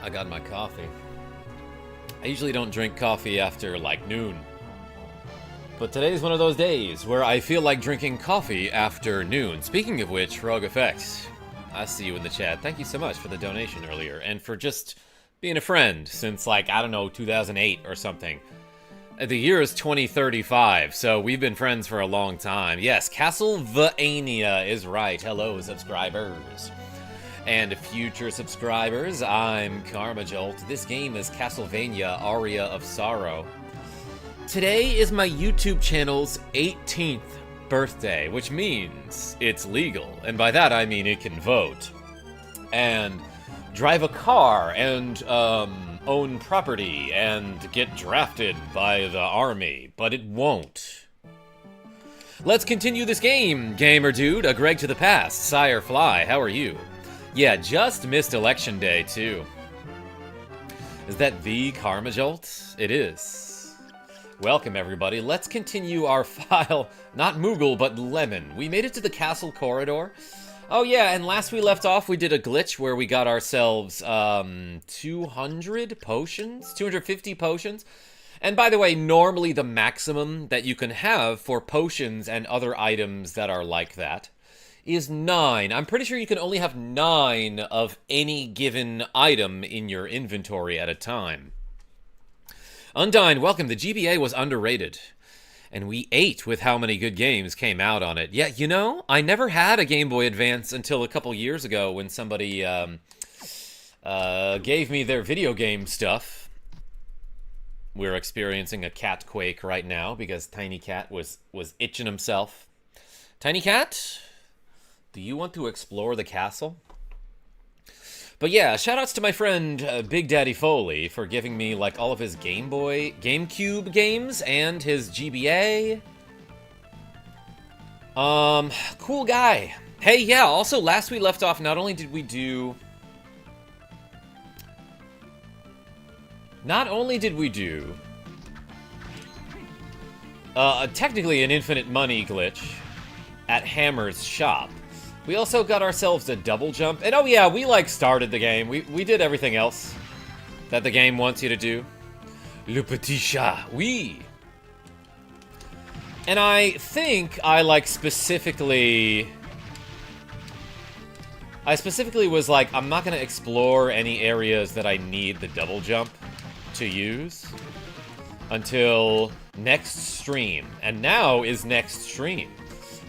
I got my coffee. I usually don't drink coffee after, like, noon. But today's one of those days where I feel like drinking coffee after noon. Speaking of which, Rogue Effects, I see you in the chat. Thank you so much for the donation earlier, and for just being a friend since, like, I don't know, 2008 or something. The year is 2035, so we've been friends for a long time. Yes, Castlevania is right. Hello, subscribers. And future subscribers, I'm KarmaJolt. This game is Castlevania Aria of Sorrow. Today is my YouTube channel's 18th birthday, which means it's legal. And by that I mean it can vote, and drive a car, and own property, and get drafted by the army, but it won't. Let's continue this game, gamer dude. A Greg to the past. Sire Fly, how are you? Yeah, just missed election day, too. Is that the KarmaJolt? It is. Welcome, everybody. Let's continue our file. Not Moogle, but Lemon. We made it to the castle corridor. Oh, yeah, and last we left off, we did a glitch where we got ourselves 200 potions? 250 potions? And by the way, normally the maximum that you can have for potions and other items that are like that is 9. I'm pretty sure you can only have 9 of any given item in your inventory at a time. Undyne, welcome. The GBA was underrated. And we ate with how many good games came out on it. Yeah, you know, I never had a Game Boy Advance until a couple years ago when somebody gave me their video game stuff. We're experiencing a cat quake right now because Tiny Cat was itching himself. Tiny Cat, do you want to explore the castle? But yeah, shoutouts to my friend Big Daddy Foley for giving me like all of his GameCube games and his GBA. Cool guy. Hey, yeah, also last we left off, not only did we do technically an infinite money glitch at Hammer's shop, we also got ourselves a double jump. And oh yeah, we like started the game. We did everything else that the game wants you to do. Le petit chat, oui. And I think I like specifically was like, I'm not gonna explore any areas that I need the double jump to use until next stream. And now is next stream.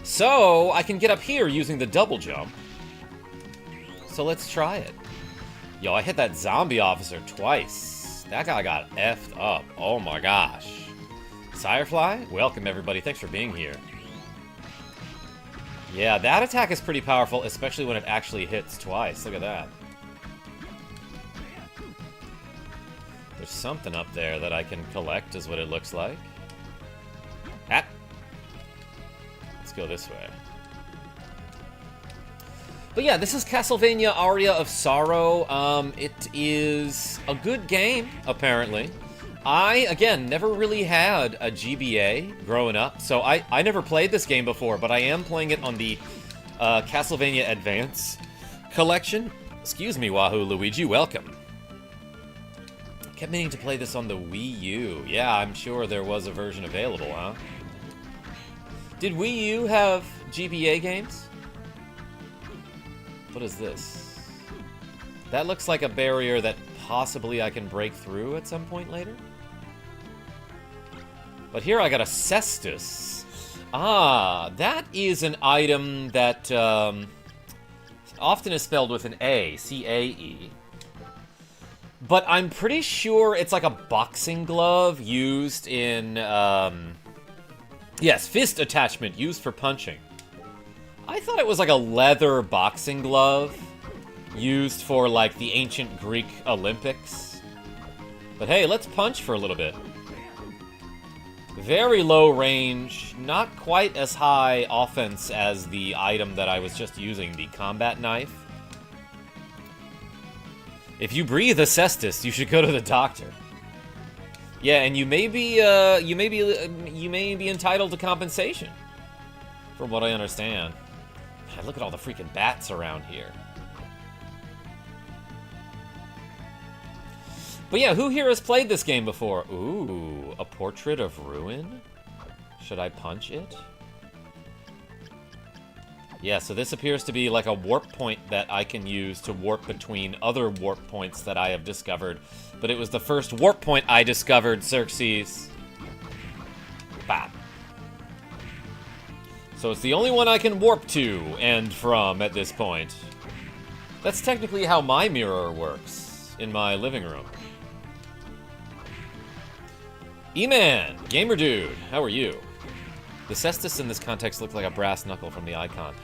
So, I can get up here using the double jump. So let's try it. Yo, I hit that zombie officer twice. That guy got effed up. Oh my gosh. Sirefly, welcome everybody. Thanks for being here. Yeah, that attack is pretty powerful, especially when it actually hits twice. Look at that. There's something up there that I can collect, is what it looks like. Ah. Let's go this way. But yeah, this is Castlevania Aria of Sorrow. It is a good game, apparently. I, again, never really had a GBA growing up, so I never played this game before, but I am playing it on the Castlevania Advance Collection. Excuse me, Wahoo Luigi, welcome. Kept meaning to play this on the Wii U. Yeah, I'm sure there was a version available, huh? Did Wii U have GBA games? What is this? That looks like a barrier that possibly I can break through at some point later. But here I got a cestus. Ah, that is an item that often is spelled with an A, C-A-E. But I'm pretty sure it's like a boxing glove used in, yes, fist attachment used for punching. I thought it was like a leather boxing glove used for like the ancient Greek Olympics. But hey, let's punch for a little bit. Very low range, not quite as high offense as the item that I was just using, the combat knife. If you breathe a cestus, you should go to the doctor. Yeah, and you may be entitled to compensation, from what I understand. God, look at all the freaking bats around here. But yeah, who here has played this game before? Ooh, a Portrait of Ruin? Should I punch it? Yeah, so this appears to be like a warp point that I can use to warp between other warp points that I have discovered. But it was the first warp point I discovered, Xerxes. Bop. So it's the only one I can warp to and from at this point. That's technically how my mirror works in my living room. E-Man, gamer dude, how are you? The cestus in this context looked like a brass knuckle from the icon.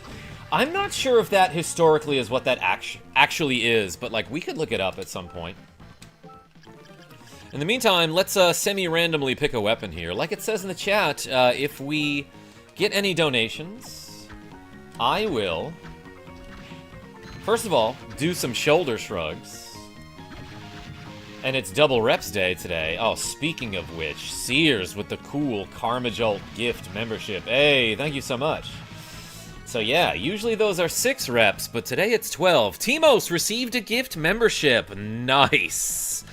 I'm not sure if that historically is what that actually is, but like we could look it up at some point. In the meantime, let's semi-randomly pick a weapon here. Like it says in the chat, if we get any donations, I will, first of all, do some shoulder shrugs. And it's double reps day today. Oh, speaking of which, Sears with the cool KarmaJolt gift membership. Hey, thank you so much. So yeah, usually those are 6 reps, but today it's 12. Timos received a gift membership. Nice.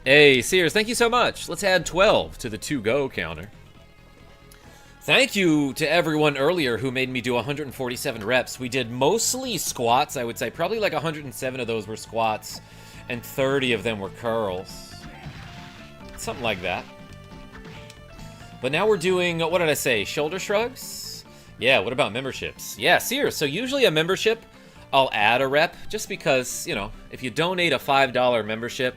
Hey, Sears, thank you so much. Let's add 12 to the to-go counter. Thank you to everyone earlier who made me do 147 reps. We did mostly squats, I would say. Probably like 107 of those were squats. And 30 of them were curls. Something like that. But now we're doing, what did I say, shoulder shrugs? Yeah, what about memberships? Yeah, Sears, so usually a membership, I'll add a rep, just because, you know, if you donate a $5 membership,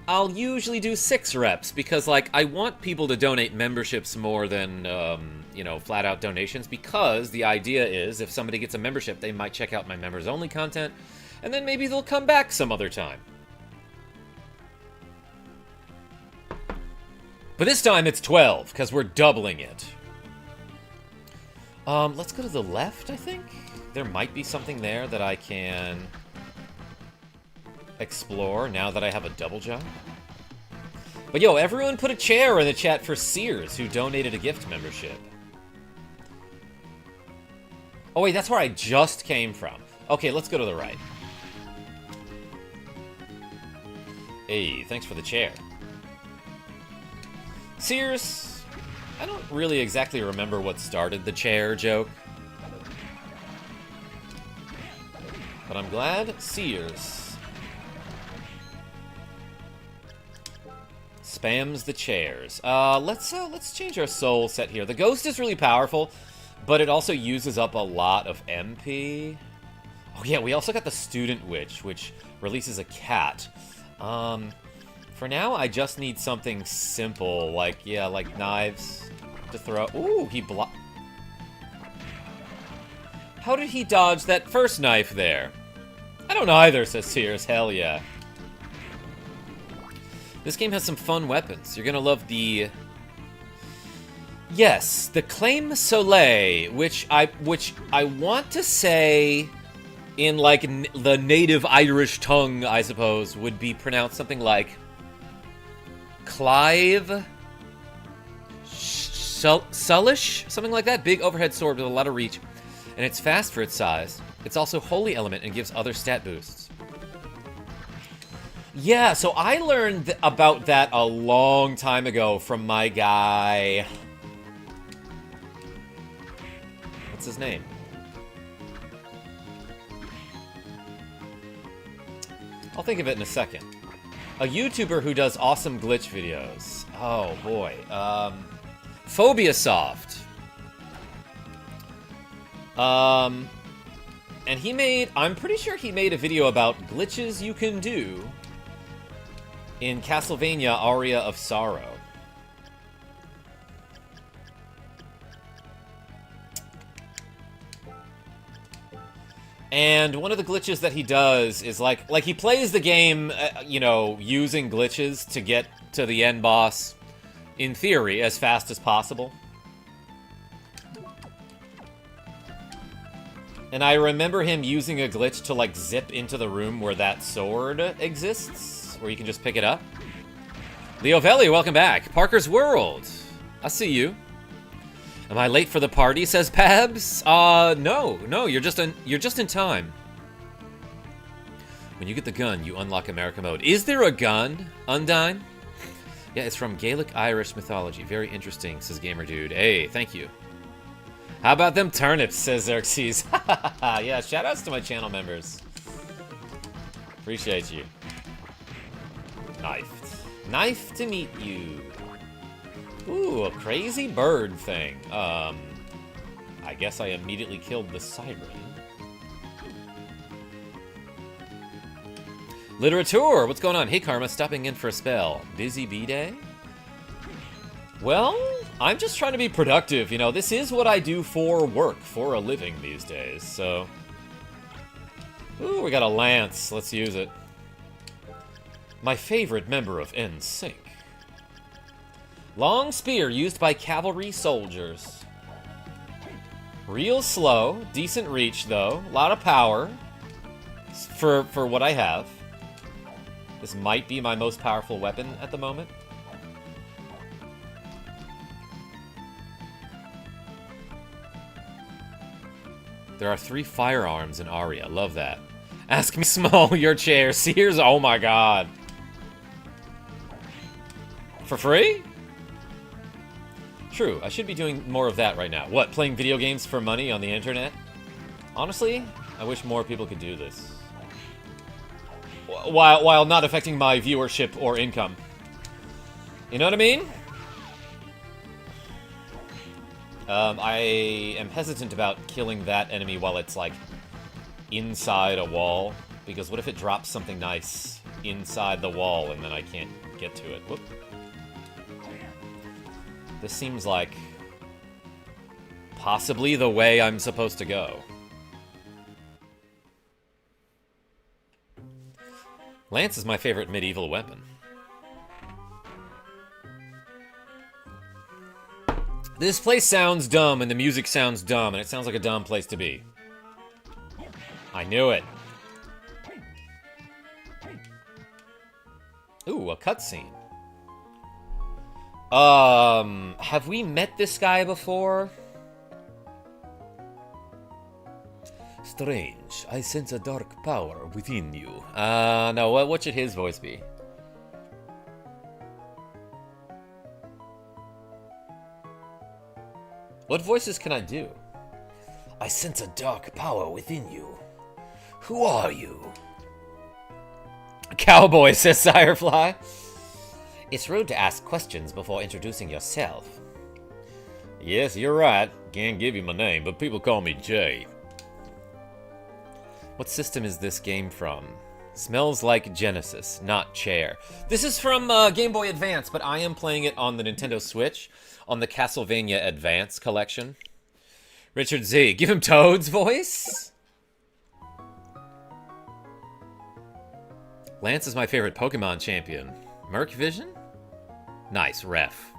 I'll usually do 6 reps, because, like, I want people to donate memberships more than, you know, flat-out donations, because the idea is, if somebody gets a membership, they might check out my members-only content, and then maybe they'll come back some other time. But this time it's 12, because we're doubling it. Let's go to the left, I think? There might be something there that I can explore now that I have a double jump. But yo, everyone put a chair in the chat for Sears, who donated a gift membership. Oh wait, that's where I just came from. Okay, let's go to the right. Hey, thanks for the chair. Sears, I don't really exactly remember what started the chair joke. But I'm glad Sears spams the chairs. Let's change our soul set here. The ghost is really powerful, but it also uses up a lot of MP. Oh yeah, we also got the student witch, which releases a cat. For now, I just need something simple, like, yeah, like knives to throw. Ooh, he blocked. How did he dodge that first knife there? I don't know either, says Sears. Hell yeah. This game has some fun weapons. You're gonna love the... Yes, the Claim Soleil, which I want to say... in, like, the native Irish tongue, I suppose, would be pronounced something like Clive Sullish? Something like that. Big overhead sword with a lot of reach. And it's fast for its size. It's also Holy Element and gives other stat boosts. Yeah, so I learned about that a long time ago from my guy... What's his name? I'll think of it in a second. A YouTuber who does awesome glitch videos. Oh, boy. Phobiasoft. And he made... I'm pretty sure he made a video about glitches you can do in Castlevania Aria of Sorrow. And one of the glitches that he does is like he plays the game, you know, using glitches to get to the end boss, in theory, as fast as possible. And I remember him using a glitch to, like, zip into the room where that sword exists, where you can just pick it up. Leo Velli, welcome back. Parker's World. I see you. Am I late for the party, says Pabs? No, you're just in time. When you get the gun, you unlock America mode. Is there a gun, Undyne? Yeah, it's from Gaelic Irish mythology. Very interesting, says Gamer Dude. Hey, thank you. How about them turnips, says Xerxes. Yeah, shoutouts to my channel members. Appreciate you. Knifed. Knife to meet you. Ooh, a crazy bird thing. I guess I immediately killed the siren. Literature, what's going on? Hey, Karma, stopping in for a spell. Busy B-Day? Well, I'm just trying to be productive, you know. This is what I do for work, for a living these days, so... Ooh, we got a lance. Let's use it. My favorite member of NSYNC. Long spear used by cavalry soldiers. Real slow. Decent reach, though. A lot of power. For what I have. This might be my most powerful weapon at the moment. There are 3 firearms in Aria. Love that. Ask me small your chair. Sears. Oh my god. For free? True. I should be doing more of that right now. What? Playing video games for money on the internet? Honestly, I wish more people could do this. While not affecting my viewership or income. You know what I mean? I am hesitant about killing that enemy while it's, like, inside a wall. Because what if it drops something nice inside the wall and then I can't get to it? Whoop. This seems like possibly the way I'm supposed to go. Lance is my favorite medieval weapon. This place sounds dumb, and the music sounds dumb, and it sounds like a dumb place to be. I knew it. Ooh, a cutscene. Have we met this guy before? Strange. I sense a dark power within you. No, what should his voice be? What voices can I do? I sense a dark power within you. Who are you? Cowboy, says Sirefly. It's rude to ask questions before introducing yourself. Yes, you're right. Can't give you my name, but people call me Jay. What system is this game from? Smells like Genesis, not chair. This is from Game Boy Advance, but I am playing it on the Nintendo Switch, on the Castlevania Advance Collection. Richard Z, give him Toad's voice? Lance is my favorite Pokemon champion. Merc Vision? Nice, ref.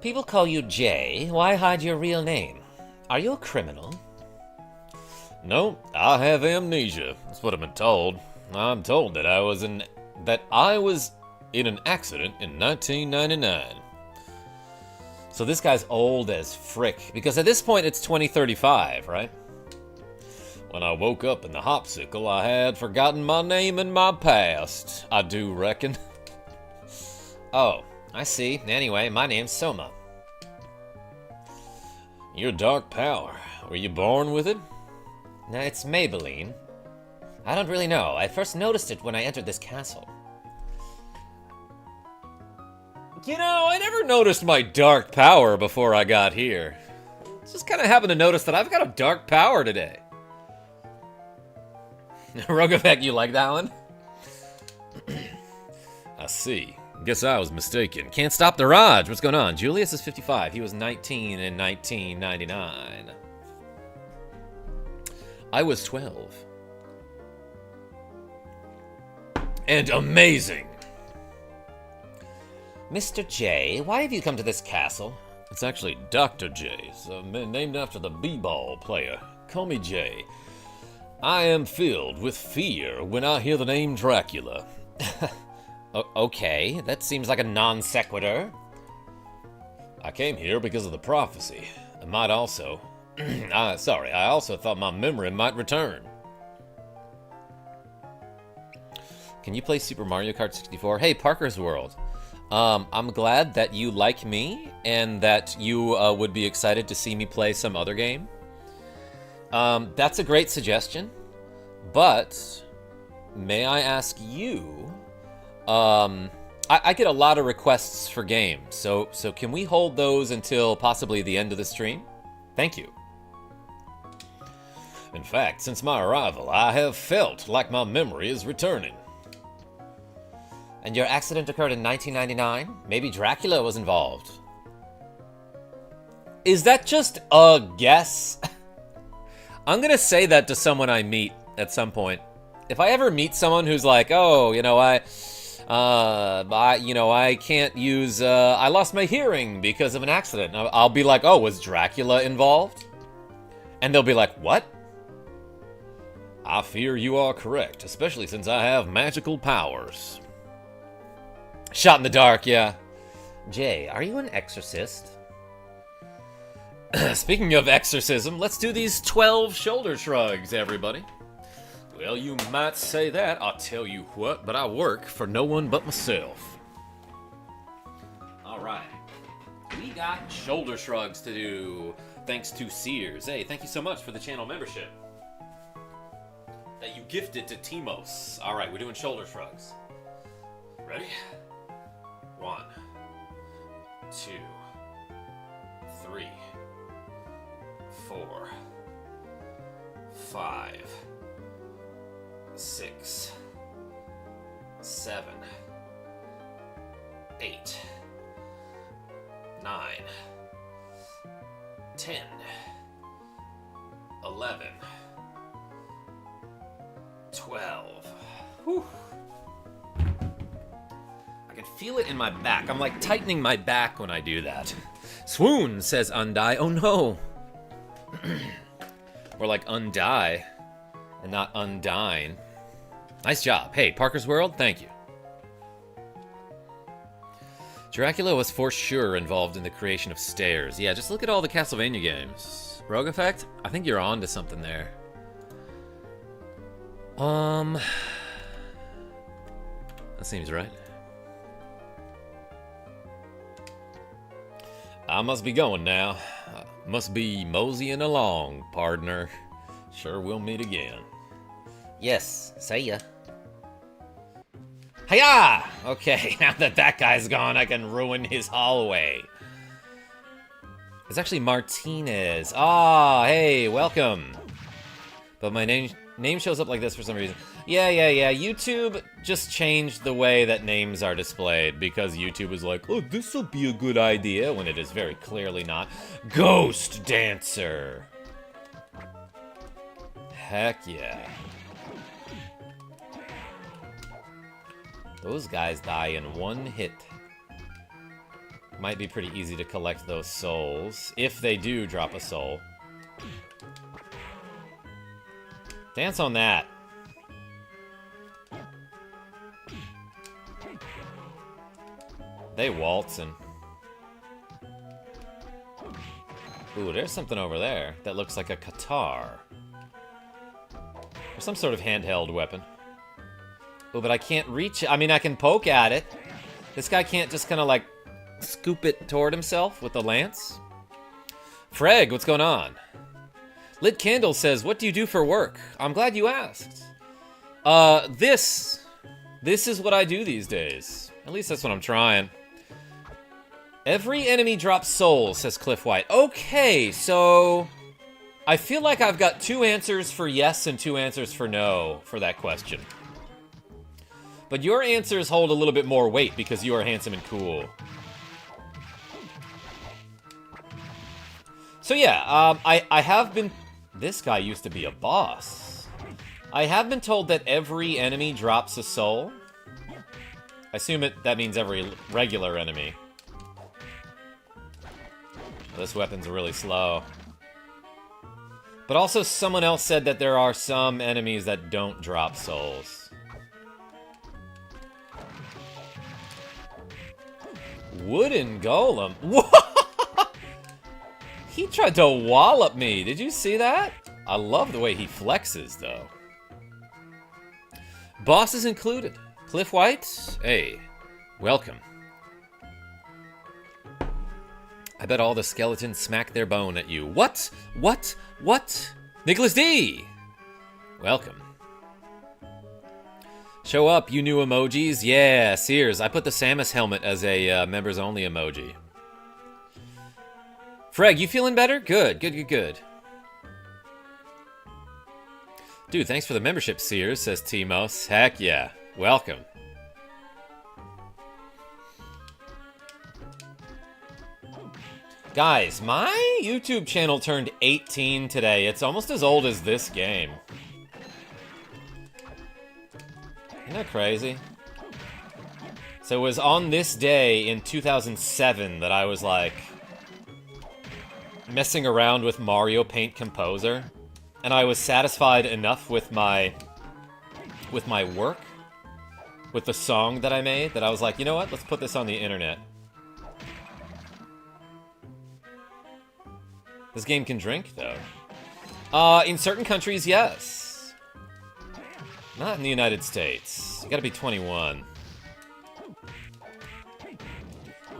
People call you Jay. Why hide your real name? Are you a criminal? No, I have amnesia. That's what I've been told. I'm told that I was in an accident in 1999. So this guy's old as frick, because at this point it's 2035, right? When I woke up in the hopsicle, I had forgotten my name and my past, I do reckon. Oh, I see. Anyway, my name's Soma. Your dark power. Were you born with it? No, it's Maybelline. I don't really know. I first noticed it when I entered this castle. You know, I never noticed my dark power before I got here. Just kind of happened to notice that I've got a dark power today. Rogavec, you like that one? I see. Guess I was mistaken. Can't stop the Raj. What's going on? Julius is 55. He was 19 in 1999. I was 12. And amazing. Mr. J, why have you come to this castle? It's actually Dr. J, so named after the b-ball player. Call me J. I am filled with fear when I hear the name Dracula. Okay, that seems like a non sequitur. I came here because of the prophecy. I might also Sorry, I also thought my memory might return. Can you play Super Mario Kart 64? Hey, Parker's World. I'm glad that you like me and that you would be excited to see me play some other game. That's a great suggestion, but may I ask you, I get a lot of requests for games, so can we hold those until possibly the end of the stream? Thank you. In fact, since my arrival, I have felt like my memory is returning. And your accident occurred in 1999? Maybe Dracula was involved. Is that just a guess? I'm gonna say that to someone I meet at some point. If I ever meet someone who's like, oh, you know, I can't use, I lost my hearing because of an accident. I'll be like, oh, was Dracula involved? And they'll be like, what? I fear you are correct, especially since I have magical powers. Shot in the dark, yeah. Jay, are you an exorcist? Speaking of exorcism, let's do these 12 shoulder shrugs, everybody. Well, you might say that. I'll tell you what, but I work for no one but myself. Alright. We got shoulder shrugs to do, thanks to Sears. Hey, thank you so much for the channel membership that you gifted to Timos. Alright, we're doing shoulder shrugs. Ready? 1, 2, 3, 4, 5, 6, 7, 8, 9, 10, 11, 12. Whew. I can feel it in my back. I'm like tightening my back when I do that. Swoon, says Undie. Oh no. Or like undie and not undine. Nice job. Hey, Parker's World, thank you. Dracula was for sure involved in the creation of stairs. Yeah, just look at all the Castlevania games. Rogue Effect, I think you're on to something there. That seems right. I must be going now. Must be moseying along, partner. Sure we'll meet again. Yes, see ya. Hiya! Okay, now that that guy's gone, I can ruin his hallway. It's actually Martinez. Ah, hey, welcome. But my name shows up like this for some reason. Yeah. YouTube just changed the way that names are displayed because YouTube is like, oh, this will be a good idea, when it is very clearly not. Ghost Dancer. Heck yeah. Those guys die in one hit. Might be pretty easy to collect those souls, if they do drop a soul. Dance on that. They waltzing. Ooh, there's something over there that looks like a guitar. Or some sort of handheld weapon. Ooh, but I can't reach it. I mean, I can poke at it. This guy can't just kind of like scoop it toward himself with the lance. Freg, what's going on? Lit Candle says, what do you do for work? I'm glad you asked. This is what I do these days. At least that's what I'm trying. Every enemy drops souls, says Cliff White. Okay, so I feel like I've got 2 answers for yes and 2 answers for no for that question. But your answers hold a little bit more weight because you are handsome and cool. So yeah, I have been... This guy used to be a boss. I have been told that every enemy drops a soul. I assume that means every regular enemy. This weapon's really slow. But also someone else said that there are some enemies that don't drop souls. Wooden Golem. He tried to wallop me. Did you see that? I love the way he flexes, though. Bosses included. Cliff White? Hey, welcome. I bet all the skeletons smack their bone at you. What? What? What? Nicholas D! Welcome. Show up, you new emojis. Yeah, Sears. I put the Samus helmet as a members-only emoji. Freg, you feeling better? Good, good, good, good. Dude, thanks for the membership, Sears, says Timos. Heck yeah. Welcome. Guys, my YouTube channel turned 18 today. It's almost as old as this game. Isn't that crazy? So it was on this day in 2007 that I was like messing around with Mario Paint Composer, and I was satisfied enough with my work, with the song that I made, that I was like, you know what? Let's put this on the internet. This game can drink, though. In certain countries, yes. Not in the United States. You gotta be 21.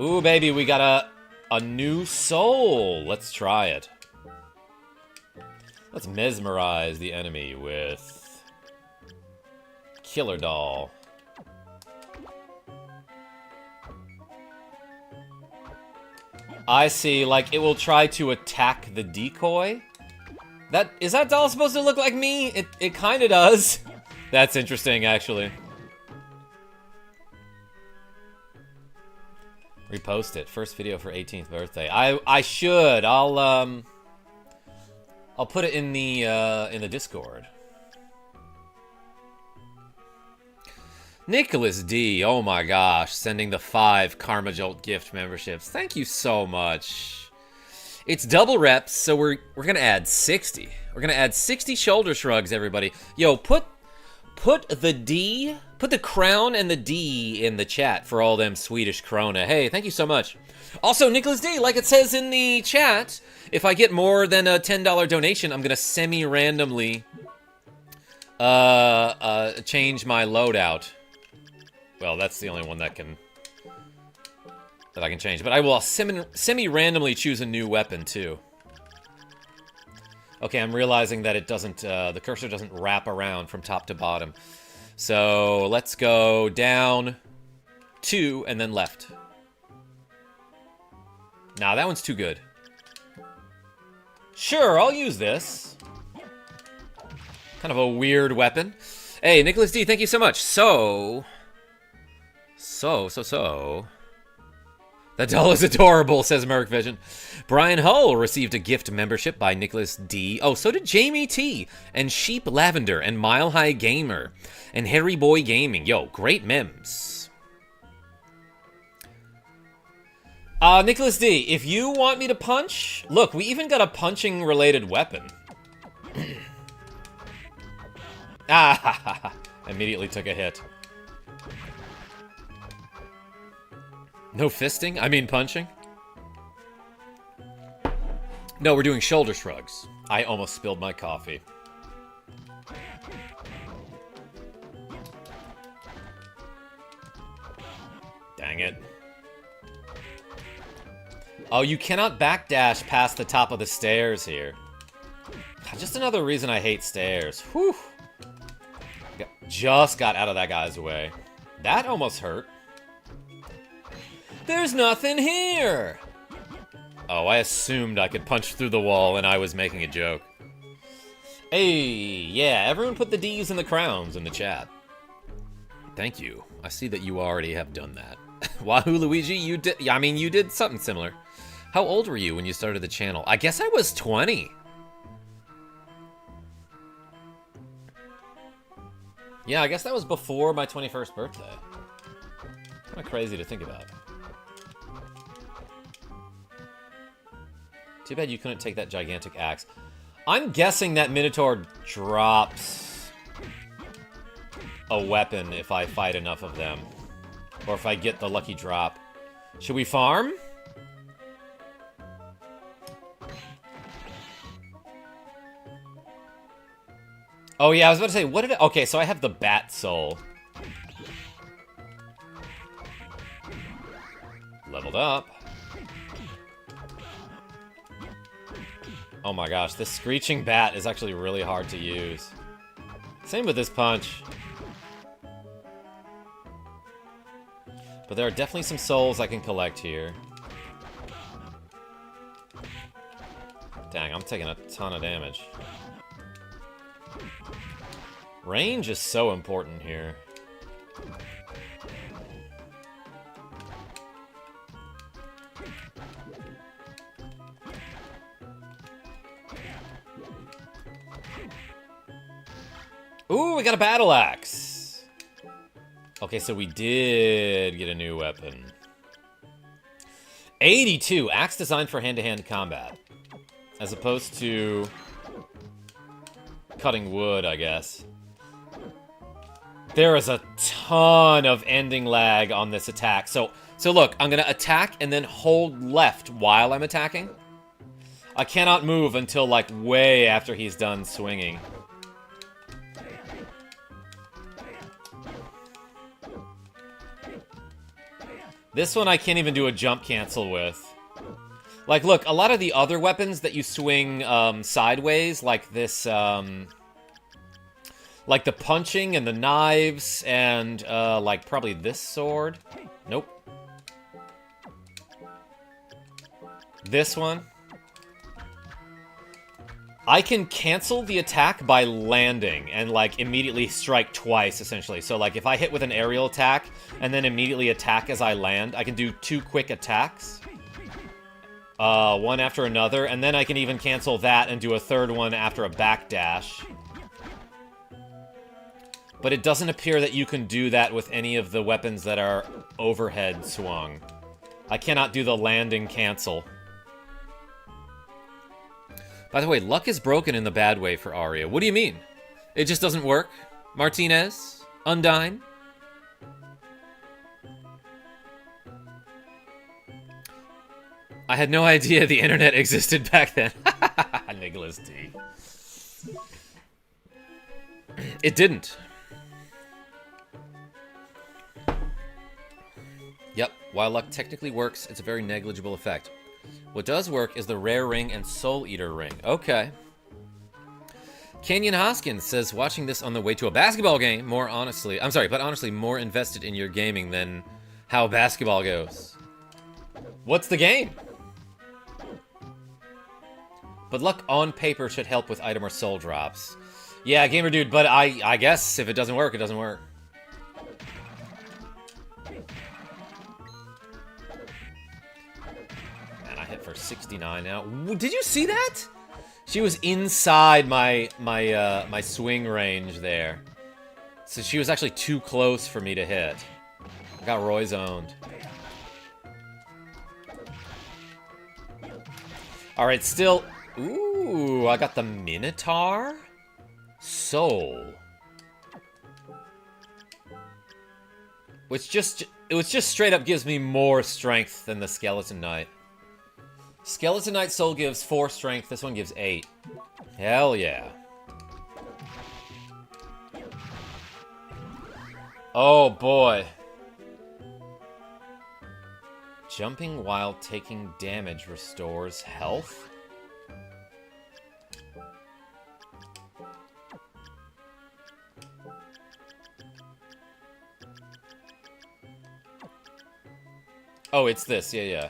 Ooh, baby, we got a new soul. Let's try it. Let's mesmerize the enemy with Killer Doll. I see, like, it will try to attack the decoy. Is that doll supposed to look like me? It kinda does. That's interesting, actually. Repost it. First video for 18th birthday. I should. I'll put it in the Discord. Nicholas D, oh my gosh, sending the 5 KarmaJolt gift memberships. Thank you so much. It's double reps, so we're gonna add 60. We're gonna add 60 shoulder shrugs, everybody. Yo, put the crown and the D in the chat for all them Swedish krona. Hey, thank you so much. Also, Nicholas D, like it says in the chat, if I get more than a $10 donation, I'm gonna semi-randomly change my loadout. Well, that's the only one that I can change. But I will semi-randomly choose a new weapon, too. Okay, I'm realizing that it doesn't, the cursor doesn't wrap around from top to bottom. So, let's go down, 2, and then left. Nah, that one's too good. Sure, I'll use this. Kind of a weird weapon. Hey, Nicholas D, thank you so much. So... That doll is adorable, says Merc Vision. Brian Hull received a gift membership by Nicholas D. Oh, so did Jamie T. And Sheep Lavender and Mile High Gamer and Harry Boy Gaming. Yo, great mems. Nicholas D, if you want me to punch, look, we even got a punching related weapon. Immediately took a hit. No fisting? I mean punching? No, we're doing shoulder shrugs. I almost spilled my coffee. Dang it. Oh, you cannot backdash past the top of the stairs here. Just another reason I hate stairs. Whew. Just got out of that guy's way. That almost hurt. There's nothing here! Oh, I assumed I could punch through the wall and I was making a joke. Hey, yeah, everyone put the D's and the crowns in the chat. Thank you. I see that you already have done that. Wahoo Luigi, you did, I mean, you did something similar. How old were you when you started the channel? I guess I was 20. Yeah, I guess that was before my 21st birthday. Kind of crazy to think about. Too bad you couldn't take that gigantic axe. I'm guessing that Minotaur drops a weapon if I fight enough of them. Or if I get the lucky drop. Should we farm? Oh yeah, I was about to say, what did it... Okay, so I have the Bat Soul. Leveled up. Oh my gosh, this Screeching Bat is actually really hard to use. Same with this punch. But there are definitely some souls I can collect here. Dang, I'm taking a ton of damage. Range is so important here. Ooh, we got a battle axe. Okay, so we did get a new weapon. 82, axe designed for hand-to-hand combat. As opposed to cutting wood, I guess. There is a ton of ending lag on this attack. So look, I'm gonna attack and then hold left while I'm attacking. I cannot move until, like, way after he's done swinging. This one I can't even do a jump cancel with. Like, look, a lot of the other weapons that you swing sideways, like this, like the punching and the knives and, like, probably this sword. Nope. This one. I can cancel the attack by landing and, like, immediately strike twice, essentially. So, like, if I hit with an aerial attack and then immediately attack as I land, I can do 2 quick attacks. One after another, and then I can even cancel that and do a third one after a backdash. But it doesn't appear that you can do that with any of the weapons that are overhead swung. I cannot do the landing cancel. By the way, luck is broken in the bad way for Aria. What do you mean? It just doesn't work? Martinez? Undyne? I had no idea the internet existed back then. Nicholas D. It didn't. Yep, while luck technically works, it's a very negligible effect. What does work is the Rare Ring and Soul Eater Ring. Okay. Kenyon Hoskins says, watching this on the way to a basketball game, more honestly, more invested in your gaming than how basketball goes. What's the game? But luck on paper should help with item or soul drops. Yeah, gamer dude, but I guess if it doesn't work, it doesn't work. Man, I hit for 69 now. Did you see that? She was inside my swing range there. So she was actually too close for me to hit. I got Roy zoned. Alright, still... Ooh, I got the Minotaur? Soul. It just straight up gives me more strength than the Skeleton Knight. Skeleton Knight Soul gives 4 strength, this one gives 8. Hell yeah. Oh boy. Jumping while taking damage restores health? Oh, it's this. Yeah, yeah.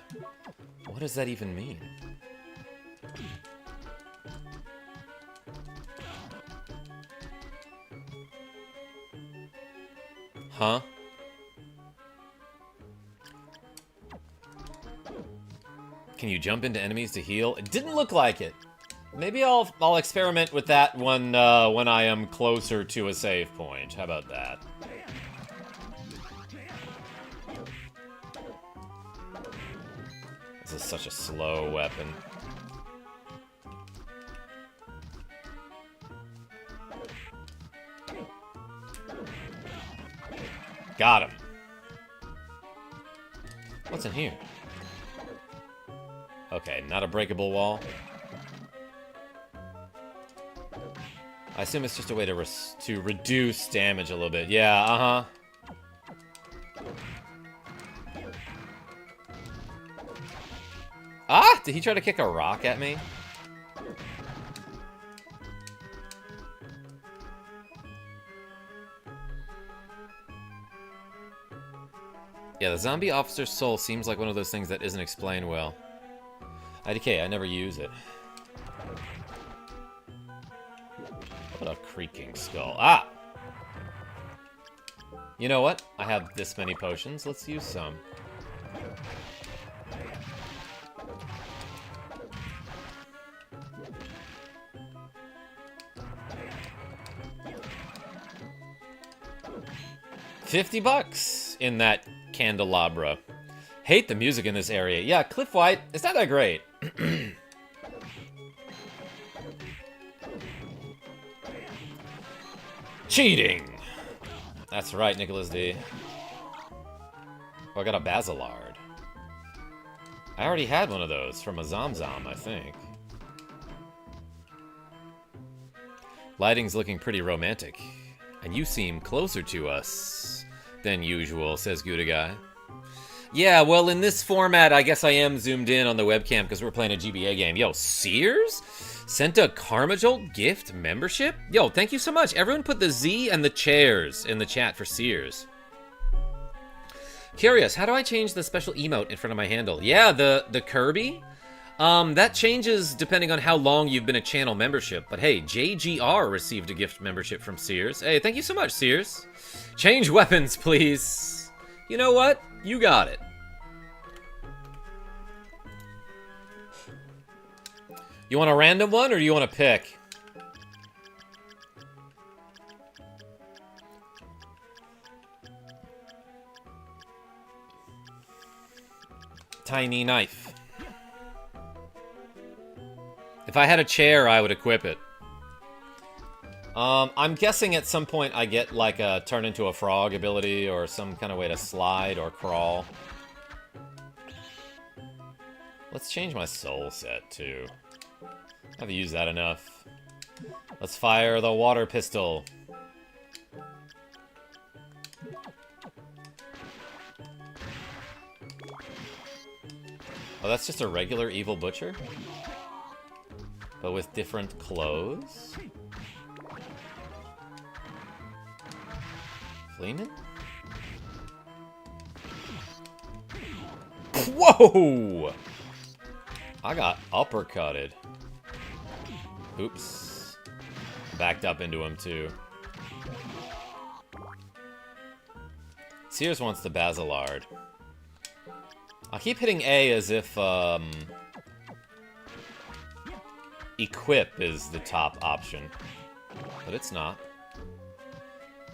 What does that even mean? Huh? Can you jump into enemies to heal? It didn't look like it. Maybe I'll experiment with that when I am closer to a save point. How about that? This is such a slow weapon. Got him. What's in here? Okay, not a breakable wall. I assume it's just a way to reduce damage a little bit. Yeah, uh-huh. Ah! Did he try to kick a rock at me? Yeah, the zombie officer's soul seems like one of those things that isn't explained well. IDK, I never use it. What a creaking skull. Ah! You know what? I have this many potions. Let's use some. $50 in that candelabra. Hate the music in this area. Yeah, Cliff White, it's not that great. Cheating! That's right, Nicholas D. Oh, I got a Basilard. I already had one of those from a Zomzom, I think. Lighting's looking pretty romantic. And you seem closer to us than usual, says Gouda Guy. Yeah, well, in this format, I guess I am zoomed in on the webcam because we're playing a GBA game. Yo, Sears sent a KarmaJolt gift membership? Yo, thank you so much. Everyone put the Z and the chairs in the chat for Sears. Curious, how do I change the special emote in front of my handle? Yeah, the Kirby? That changes depending on how long you've been a channel membership. But hey, JGR received a gift membership from Sears. Hey, thank you so much, Sears. Change weapons, please. You know what? You got it. You want a random one, or do you want to pick? Tiny knife. If I had a chair, I would equip it. I'm guessing at some point I get like a turn into a frog ability or some kind of way to slide or crawl. Let's change my soul set too. I haven't used that enough. Let's fire the water pistol. Oh, that's just a regular evil butcher? But with different clothes? Fleeman? Whoa! I got uppercutted. Oops. Backed up into him, too. Sears wants the Basilard. I'll keep hitting A as if, equip is the top option. But it's not.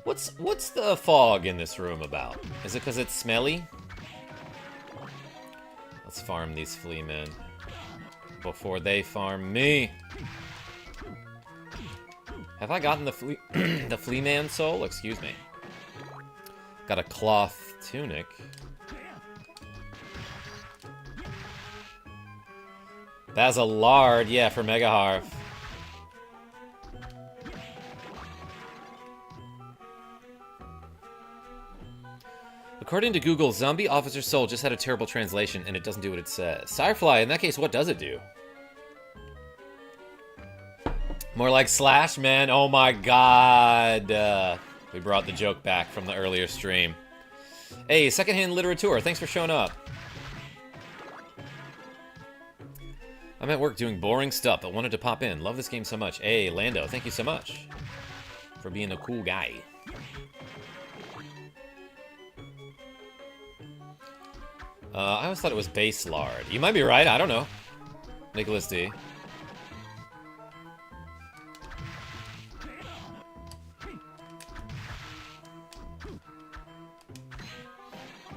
What's the fog in this room about? Is it because it's smelly? Let's farm these flea men before they farm me. Have I gotten the the flea man soul? Excuse me. Got a cloth tunic. Basilard, yeah, for Mega Harv. According to Google, Zombie Officer Soul just had a terrible translation and it doesn't do what it says. Sirefly, in that case, what does it do? More like Slash, man. Oh my god. We brought the joke back from the earlier stream. Hey, Secondhand Literature, thanks for showing up. I'm at work doing boring stuff, but wanted to pop in. Love this game so much. Hey, Lando, thank you so much for being a cool guy. I always thought it was Basilard. You might be right, I don't know. Nicholas D.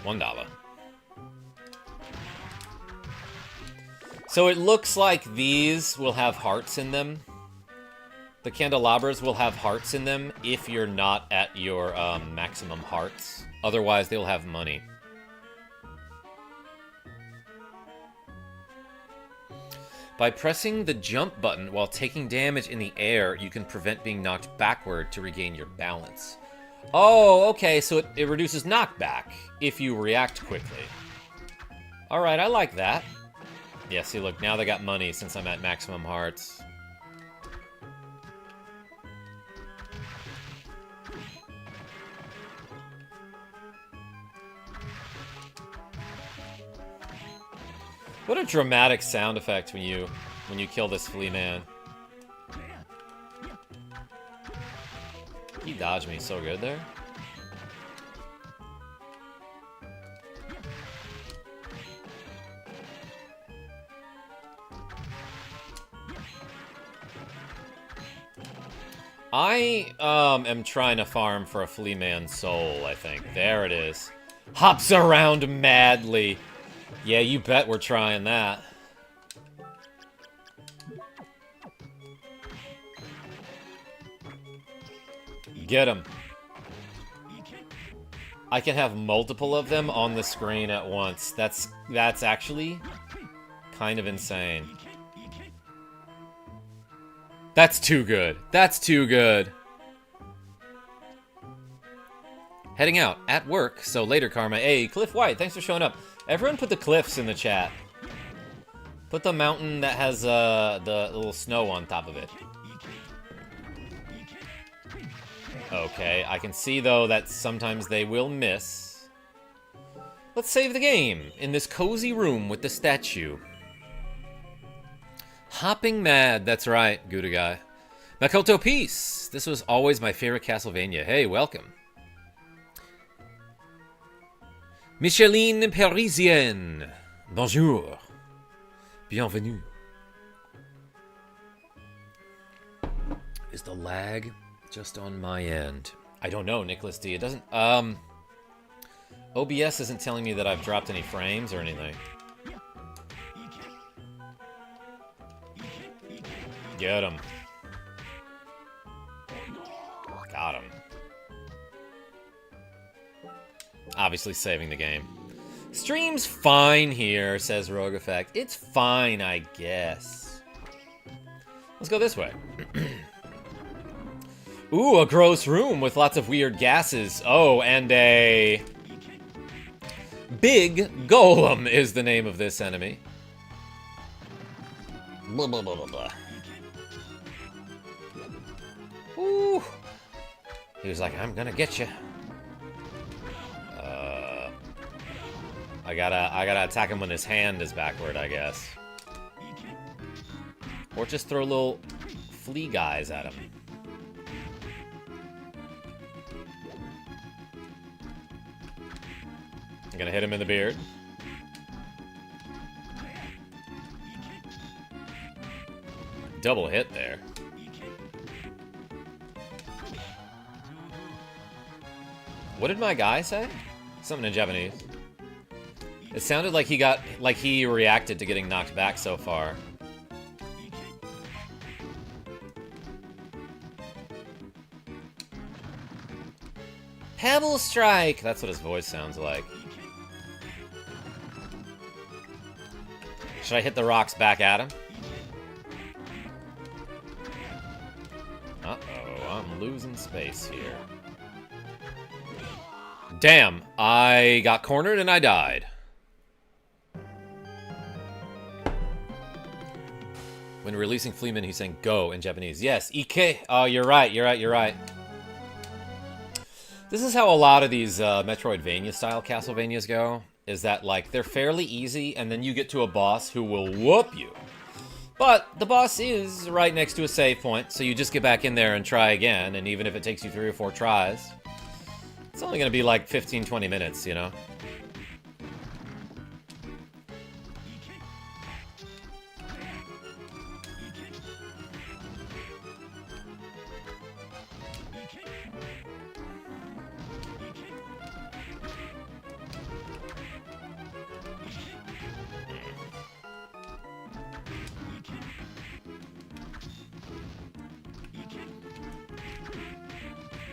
$1. So it looks like these will have hearts in them. The candelabras will have hearts in them if you're not at your maximum hearts. Otherwise, they'll have money. By pressing the jump button while taking damage in the air, you can prevent being knocked backward to regain your balance. Oh, okay, so it reduces knockback if you react quickly. Alright, I like that. Yeah, see, look, now they got money since I'm at maximum hearts. What a dramatic sound effect when you kill this flea man. He dodged me so good there. I am trying to farm for a flea man's soul, I think. There it is. Hops around madly. Yeah, you bet we're trying that. Get him. I can have multiple of them on the screen at once. That's actually kind of insane. That's too good. That's too good. Heading out at work, so later, Karma. Hey, Cliff White, thanks for showing up. Everyone put the cliffs in the chat. Put the mountain that has the little snow on top of it. Okay, I can see, though, that sometimes they will miss. Let's save the game in this cozy room with the statue. Hopping Mad, that's right, Gouda guy. Makoto Peace, this was always my favorite Castlevania. Hey, welcome. Micheline Parisienne, bonjour. Bienvenue. Is the lag just on my end? I don't know, Nicholas D. It doesn't, OBS isn't telling me that I've dropped any frames or anything. Get him. Got him. Obviously saving the game. Stream's fine here, says Rogue Effect. It's fine, I guess. Let's go this way. Ooh, a gross room with lots of weird gases. Oh, and a... Big Golem is the name of this enemy. Blah, blah, blah, blah, blah. Ooh. He was like, I'm gonna get you. I gotta attack him when his hand is backward, I guess. Or just throw little flea guys at him. I'm gonna hit him in the beard. Double hit there. What did my guy say? Something in Japanese. It sounded like he reacted to getting knocked back so far. Pebble Strike! That's what his voice sounds like. Should I hit the rocks back at him? Uh-oh, I'm losing space here. Damn, I got cornered and I died. When releasing Fleeman, he's saying go in Japanese. Yes, Ike. Oh, you're right, you're right, you're right. This is how a lot of these Metroidvania-style Castlevanias go, is that, like, they're fairly easy, and then you get to a boss who will whoop you. But the boss is right next to a save point, so you just get back in there and try again, and even if it takes you 3 or 4 tries, it's only going to be like 15, 20 minutes, you know?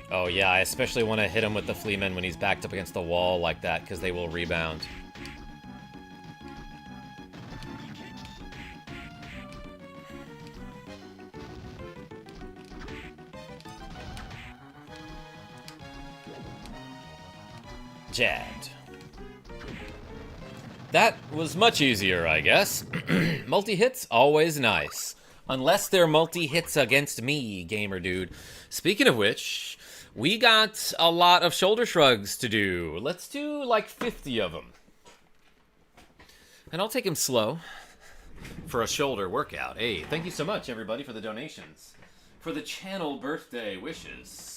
Oh yeah, I especially want to hit him with the Fleeman when he's backed up against the wall like that, because they will rebound. Jabbed. That was much easier, I guess. Multi-hits, always nice. Unless they're multi-hits against me, gamer dude. Speaking of which, we got a lot of shoulder shrugs to do. Let's do like 50 of them. And I'll take them slow for a shoulder workout. Hey, thank you so much, everybody, for the donations. For the channel birthday wishes.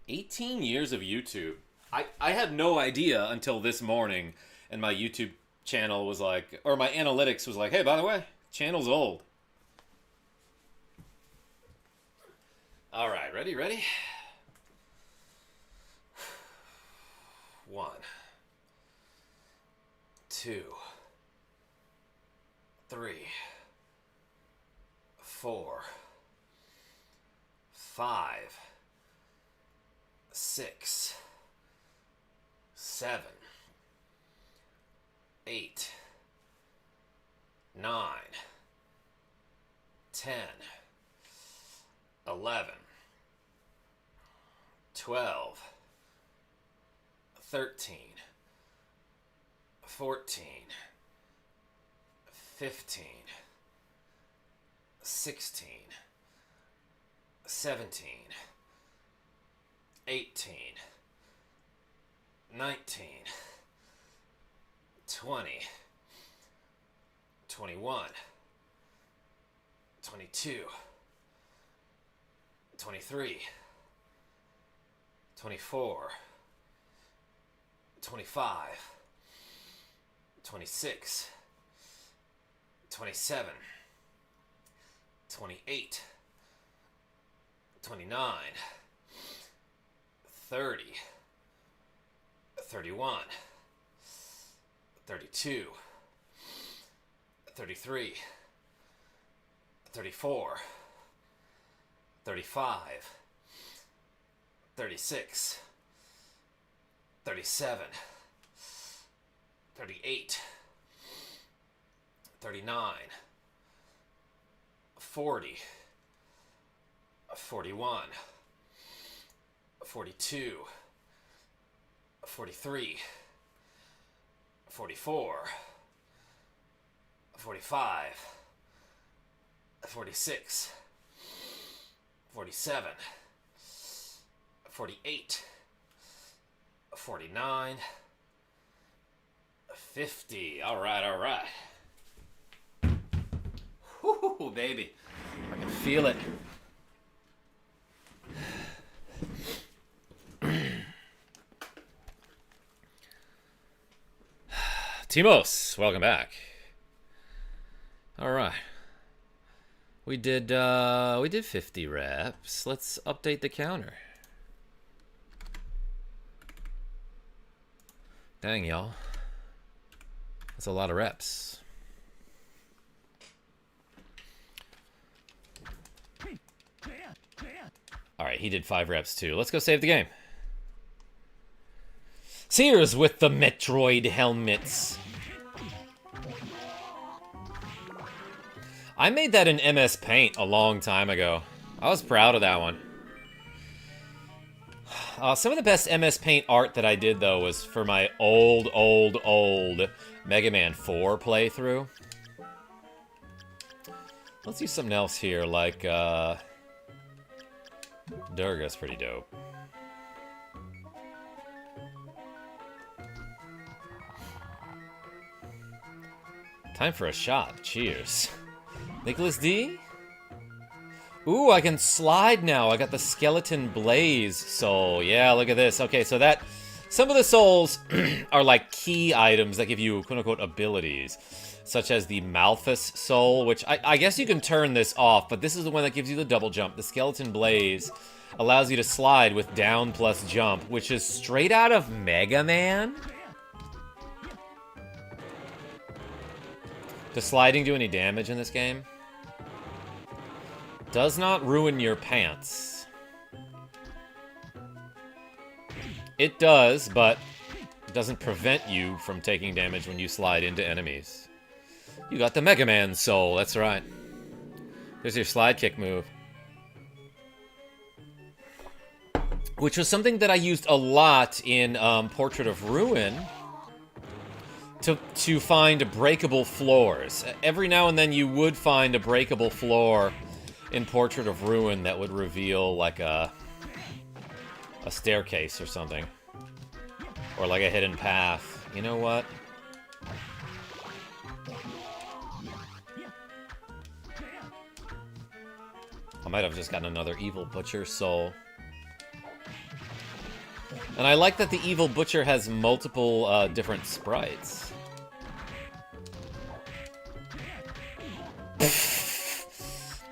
18 years of YouTube. I had no idea until this morning, and my YouTube channel was like, or my analytics was like, hey, by the way, channel's old. All right, ready? 1, 2, 3, 4, 5, 6, 7, 8, 9, 10, 11, 12, 13, 14, 15, 16, 17, 18, 19, 20, 21, 22, 23, 24, 25, 26, 27, 28, 29, 30, 31, 32, 33, 34, 35, 36, 37, 38, 39, 40, 41, 42, 43, 44, 45, 46, 47, 48, 49, 50. All right. Whoo, baby. I can feel it. Timos, welcome back. All right. We did 50 reps. Let's update the counter. Dang, y'all. That's a lot of reps. All right, he did 5 reps too. Let's go save the game. Sears with the Metroid helmets. I made that in MS Paint a long time ago. I was proud of that one. Some of the best MS Paint art that I did, though, was for my old Mega Man 4 playthrough. Let's use something else here, like, Durga's pretty dope. Time for a shot. Cheers. Nicholas D? Ooh, I can slide now. I got the Skeleton Blaze soul. Yeah, look at this. Okay, so that... Some of the souls are like key items that give you quote-unquote abilities. Such as the Malthus soul, which I guess you can turn this off, but this is the one that gives you the double jump. The Skeleton Blaze allows you to slide with down plus jump, which is straight out of Mega Man. Does sliding do any damage in this game? Does not ruin your pants. It does, but it doesn't prevent you from taking damage when you slide into enemies. You got the Mega Man soul, that's right. There's your slide kick move. which was something that I used a lot in Portrait of Ruin to find breakable floors. Every now and then you would find a breakable floor in Portrait of Ruin that would reveal like a staircase or something. Or like a hidden path. You know what? I might have just gotten another Evil Butcher soul. And I like that the Evil Butcher has multiple different sprites.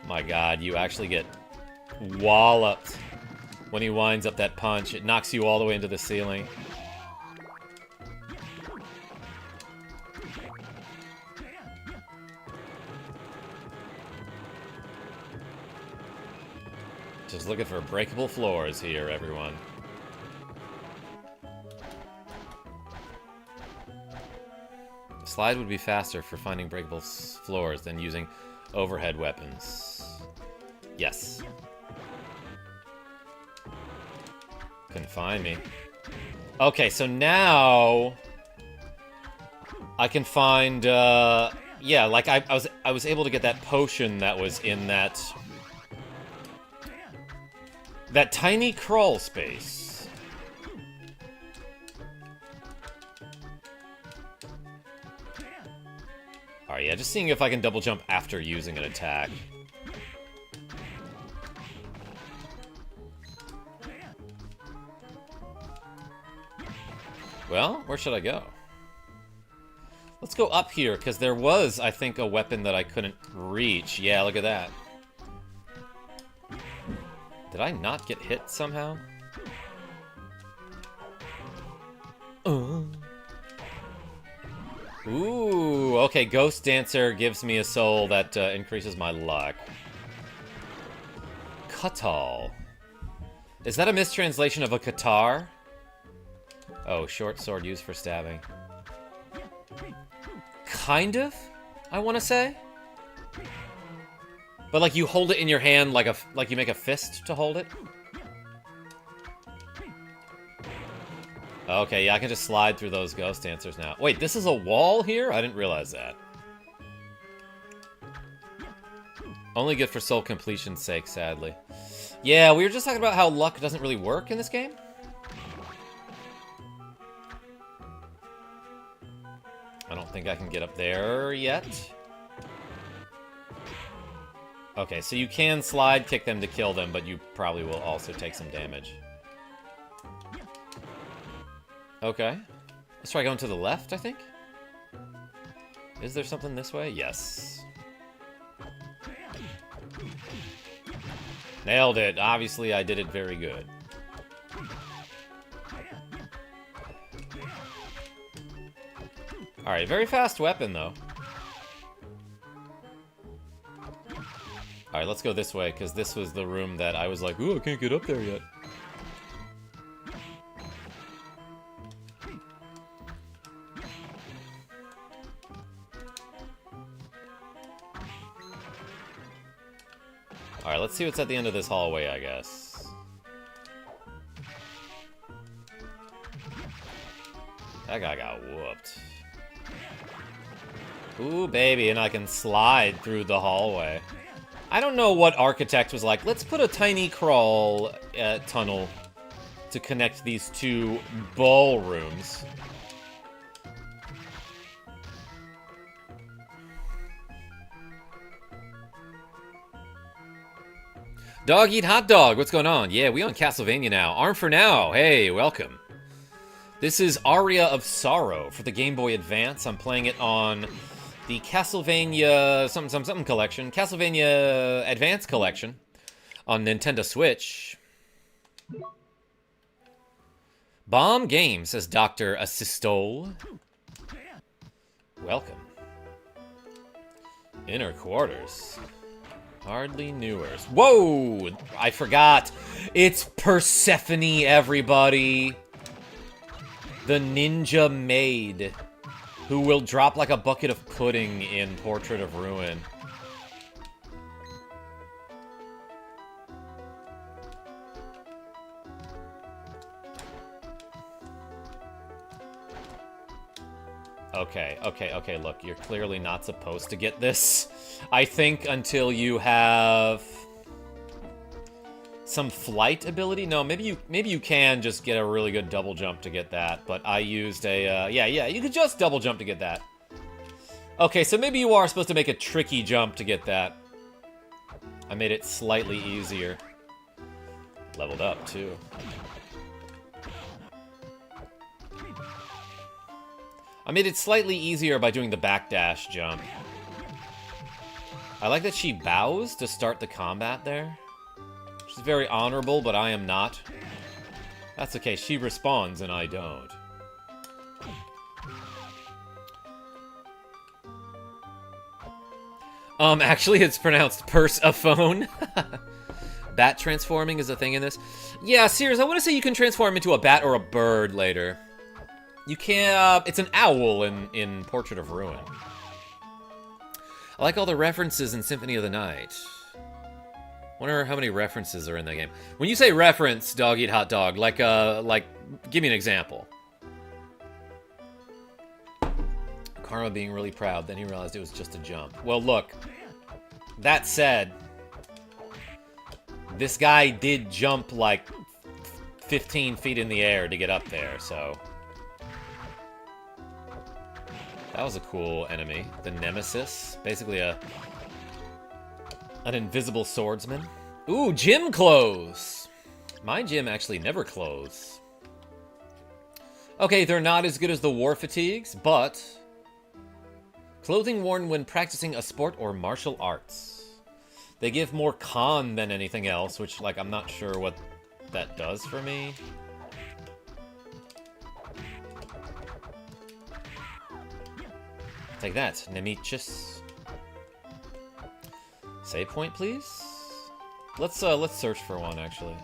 My god, you actually get walloped when he winds up that punch. It knocks you all the way into the ceiling. Just looking for breakable floors here, everyone. Slide would be faster for finding breakable floors than using overhead weapons. Yes. Couldn't find me. Okay, so now I can find, yeah, like I was able to get that potion that was in that tiny crawl space. Alright, yeah, just seeing if I can double jump after using an attack. Well, where should I go? Let's go up here, because there was, I think, a weapon that I couldn't reach. Yeah, look at that. Did I not get hit somehow? Ooh, okay, Ghost Dancer gives me a soul that increases my luck. Katal. Is that a mistranslation of a Qatar? Oh, short sword used for stabbing. Kind of, I want to say. But like you hold it in your hand like you make a fist to hold it. Okay, yeah, I can just slide through those Ghost Dancers now. Wait, this is a wall here? I didn't realize that. Only good for soul completion's sake, sadly. Yeah, we were just talking about how luck doesn't really work in this game. I don't think I can get up there yet. Okay, so you can slide kick them to kill them, but you probably will also take some damage. Okay. Let's try going to the left, I think. Is there something this way? Yes. Nailed it. Obviously, I did it very good. Alright, very fast weapon, though. Alright, let's go this way, because this was the room that I was like, ooh, I can't get up there yet. Alright, let's see what's at the end of this hallway, I guess. That guy got whooped. Ooh, baby, and I can slide through the hallway. I don't know what Architect was like. Let's put a tiny crawl tunnel to connect these two ballrooms. Dog eat hot dog. What's going on? Yeah, we on Castlevania now. Arm for now. Hey, welcome. This is Aria of Sorrow for the Game Boy Advance. I'm playing it on the Castlevania something collection. Castlevania Advance Collection on Nintendo Switch. Bomb game, says Dr. Assistole. Welcome. Inner quarters. Hardly newers. Whoa! I forgot. It's Persephone, everybody. The ninja maid who will drop like a bucket of pudding in Portrait of Ruin. Okay, okay, look, you're clearly not supposed to get this. I think until you have some flight ability. No, maybe you can just get a really good double jump to get that, but I used a, yeah, you could just double jump to get that. Okay, so maybe you are supposed to make a tricky jump to get that. I made it slightly easier. Leveled up, too. I made it slightly easier by doing the backdash jump. I like that she bows to start the combat there. Which is very honorable, but I am not. That's okay, she responds and I don't. Actually, it's pronounced purse-a-phone. Bat transforming is a thing in this. Yeah, Sears, I want to say you can transform into a bat or a bird later. You can't... it's an owl in Portrait of Ruin. I like all the references in Symphony of the Night. Wonder how many references are in that game. When you say reference, dog eat hot dog, like, give me an example. Karma being really proud, then he realized it was just a jump. Well, look. That said, this guy did jump, like, 15 feet in the air to get up there, so... That was a cool enemy. The Nemesis. Basically an invisible swordsman. Ooh, gym clothes! My gym actually never clothes. Okay, they're not as good as the war fatigues, but... Clothing worn when practicing a sport or martial arts. They give more con than anything else, which, like, I'm not sure what that does for me. Take that, Nemesis. Save point, please? Let's search for one, actually.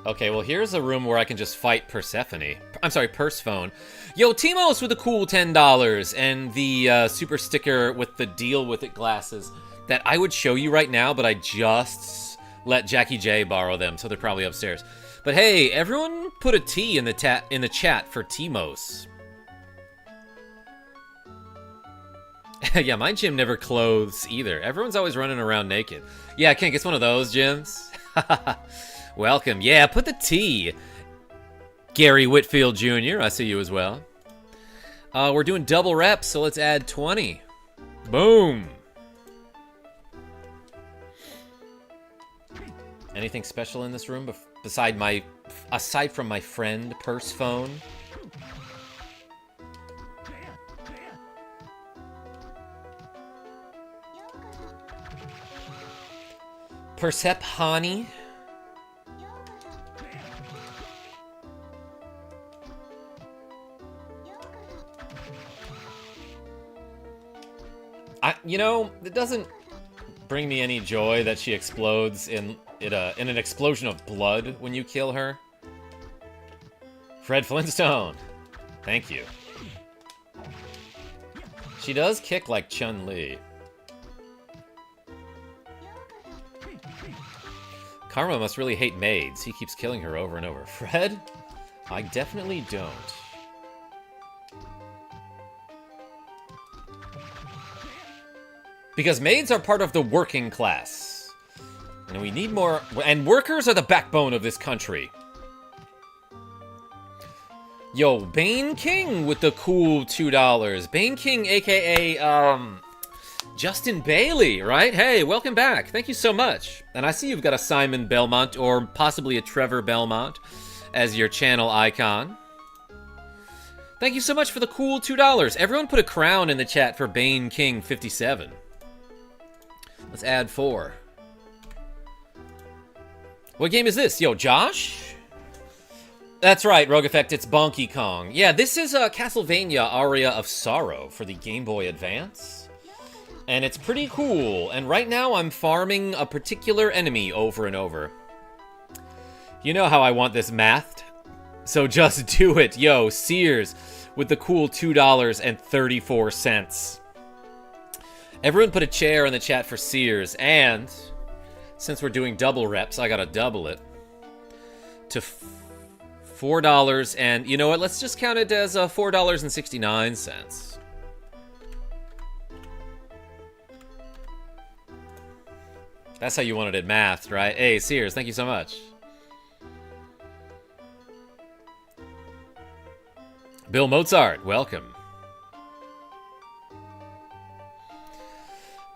Okay, well, here's a room where I can just fight Persephone. I'm sorry, Persephone. Yo, Timos with the cool $10 and the super sticker with the deal with it glasses that I would show you right now, but I just let Jackie J borrow them, so they're probably upstairs. But hey, everyone put a T in the chat for Timos. Yeah, my gym never clothes either. Everyone's always running around naked. Yeah, I can't get one of those gyms. Welcome. Yeah, put the T. Gary Whitfield Jr., I see you as well. We're doing double reps, so let's add 20. Boom. Anything special in this room aside from my friend Persephone? Persephone? You know, it doesn't bring me any joy that she explodes in an explosion of blood when you kill her. Fred Flintstone. Thank you. She does kick like Chun-Li. Karma must really hate maids. He keeps killing her over and over. Fred? I definitely don't. Because maids are part of the working class. And we need more... And workers are the backbone of this country. Yo, Bane King with the cool $2. Bane King, a.k.a. Justin Bailey, right? Hey, welcome back. Thank you so much. And I see you've got a Simon Belmont, or possibly a Trevor Belmont, as your channel icon. Thank you so much for the cool $2. Everyone put a crown in the chat for Bane King 57. Let's add 4. What game is this? Yo, Josh? That's right, Rogue Effect, it's Bonky Kong. Yeah, this is Castlevania Aria of Sorrow for the Gameboy Advance. And it's pretty cool, and right now I'm farming a particular enemy over and over. You know how I want this mathed? So just do it. Yo, Sears with the cool $2.34. Everyone put a chair in the chat for Sears, and since we're doing double reps, I gotta double it to $4, and you know what? Let's just count it as $4.69. That's how you wanted it mathed, right? Hey, Sears, thank you so much. Bill Mozart, welcome.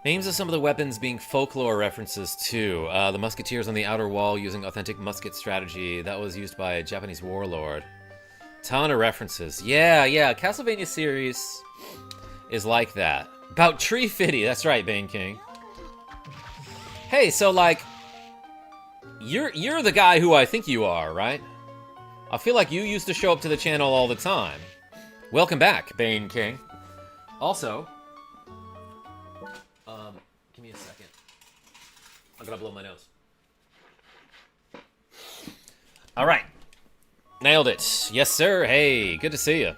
Names of some of the weapons being folklore references too. The musketeers on the outer wall using authentic musket strategy. That was used by a Japanese warlord. Ton of references. Yeah, Castlevania series is like that. About Tree Fitty, that's right, Bane King. Hey, so like, you're the guy who I think you are, right? I feel like you used to show up to the channel all the time. Welcome back, Bane King. Also, give me a second. I'm gonna blow my nose. All right, nailed it. Yes, sir. Hey, good to see you.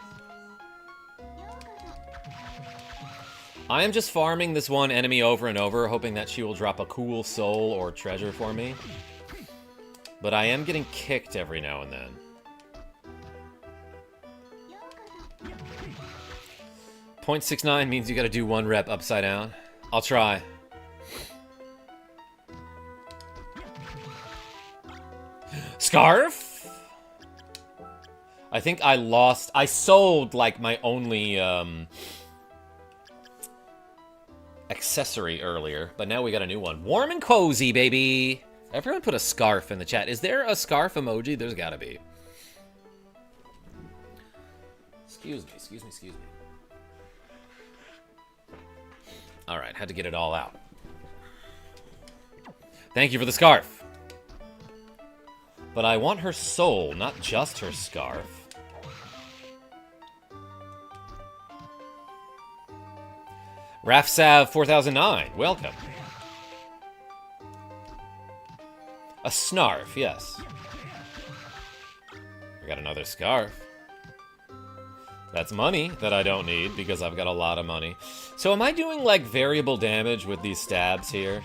I am just farming this one enemy over and over, hoping that she will drop a cool soul or treasure for me. But I am getting kicked every now and then. .69 means you gotta do 1 rep upside down. I'll try. Scarf? I think I sold like my only accessory earlier, but now we got a new one. Warm and cozy, baby. Everyone put a scarf in the chat. Is there a scarf emoji? There's gotta be. Excuse me. All right, had to get it all out. Thank you for the scarf. But I want her soul, not just her scarf. Rafsav 4009, welcome. A snarf, yes. I got another scarf. That's money that I don't need because I've got a lot of money. So am I doing like variable damage with these stabs here?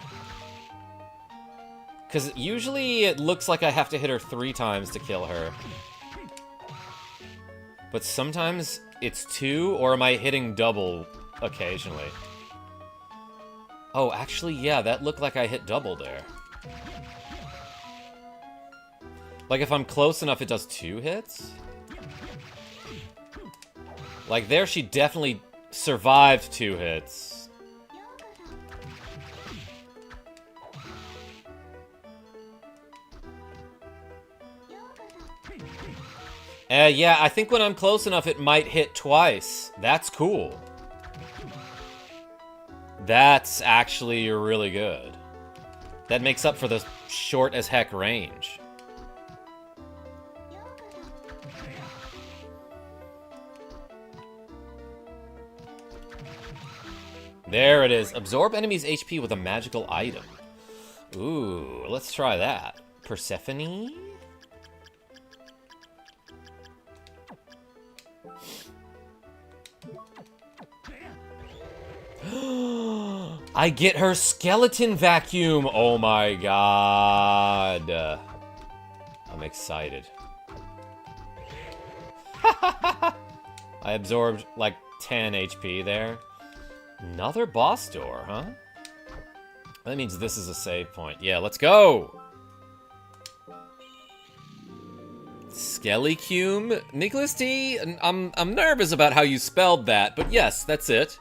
Because usually it looks like I have to hit her 3 times to kill her. But sometimes it's 2, or am I hitting double occasionally? Oh, actually, yeah, that looked like I hit double there. Like, if I'm close enough, it does 2 hits? Like, there she definitely survived 2 hits. Yeah, I think when I'm close enough, it might hit twice. That's cool. That's actually really good. That makes up for the short as heck range. There it is. Absorb enemies' HP with a magical item. Ooh, let's try that. Persephone? I get her skeleton vacuum. Oh my god. I'm excited. I absorbed like 10 HP there. Another boss door, huh? That means this is a save point. Yeah, let's go! Skellycume? Nicholas T? I'm nervous about how you spelled that, but yes, that's it.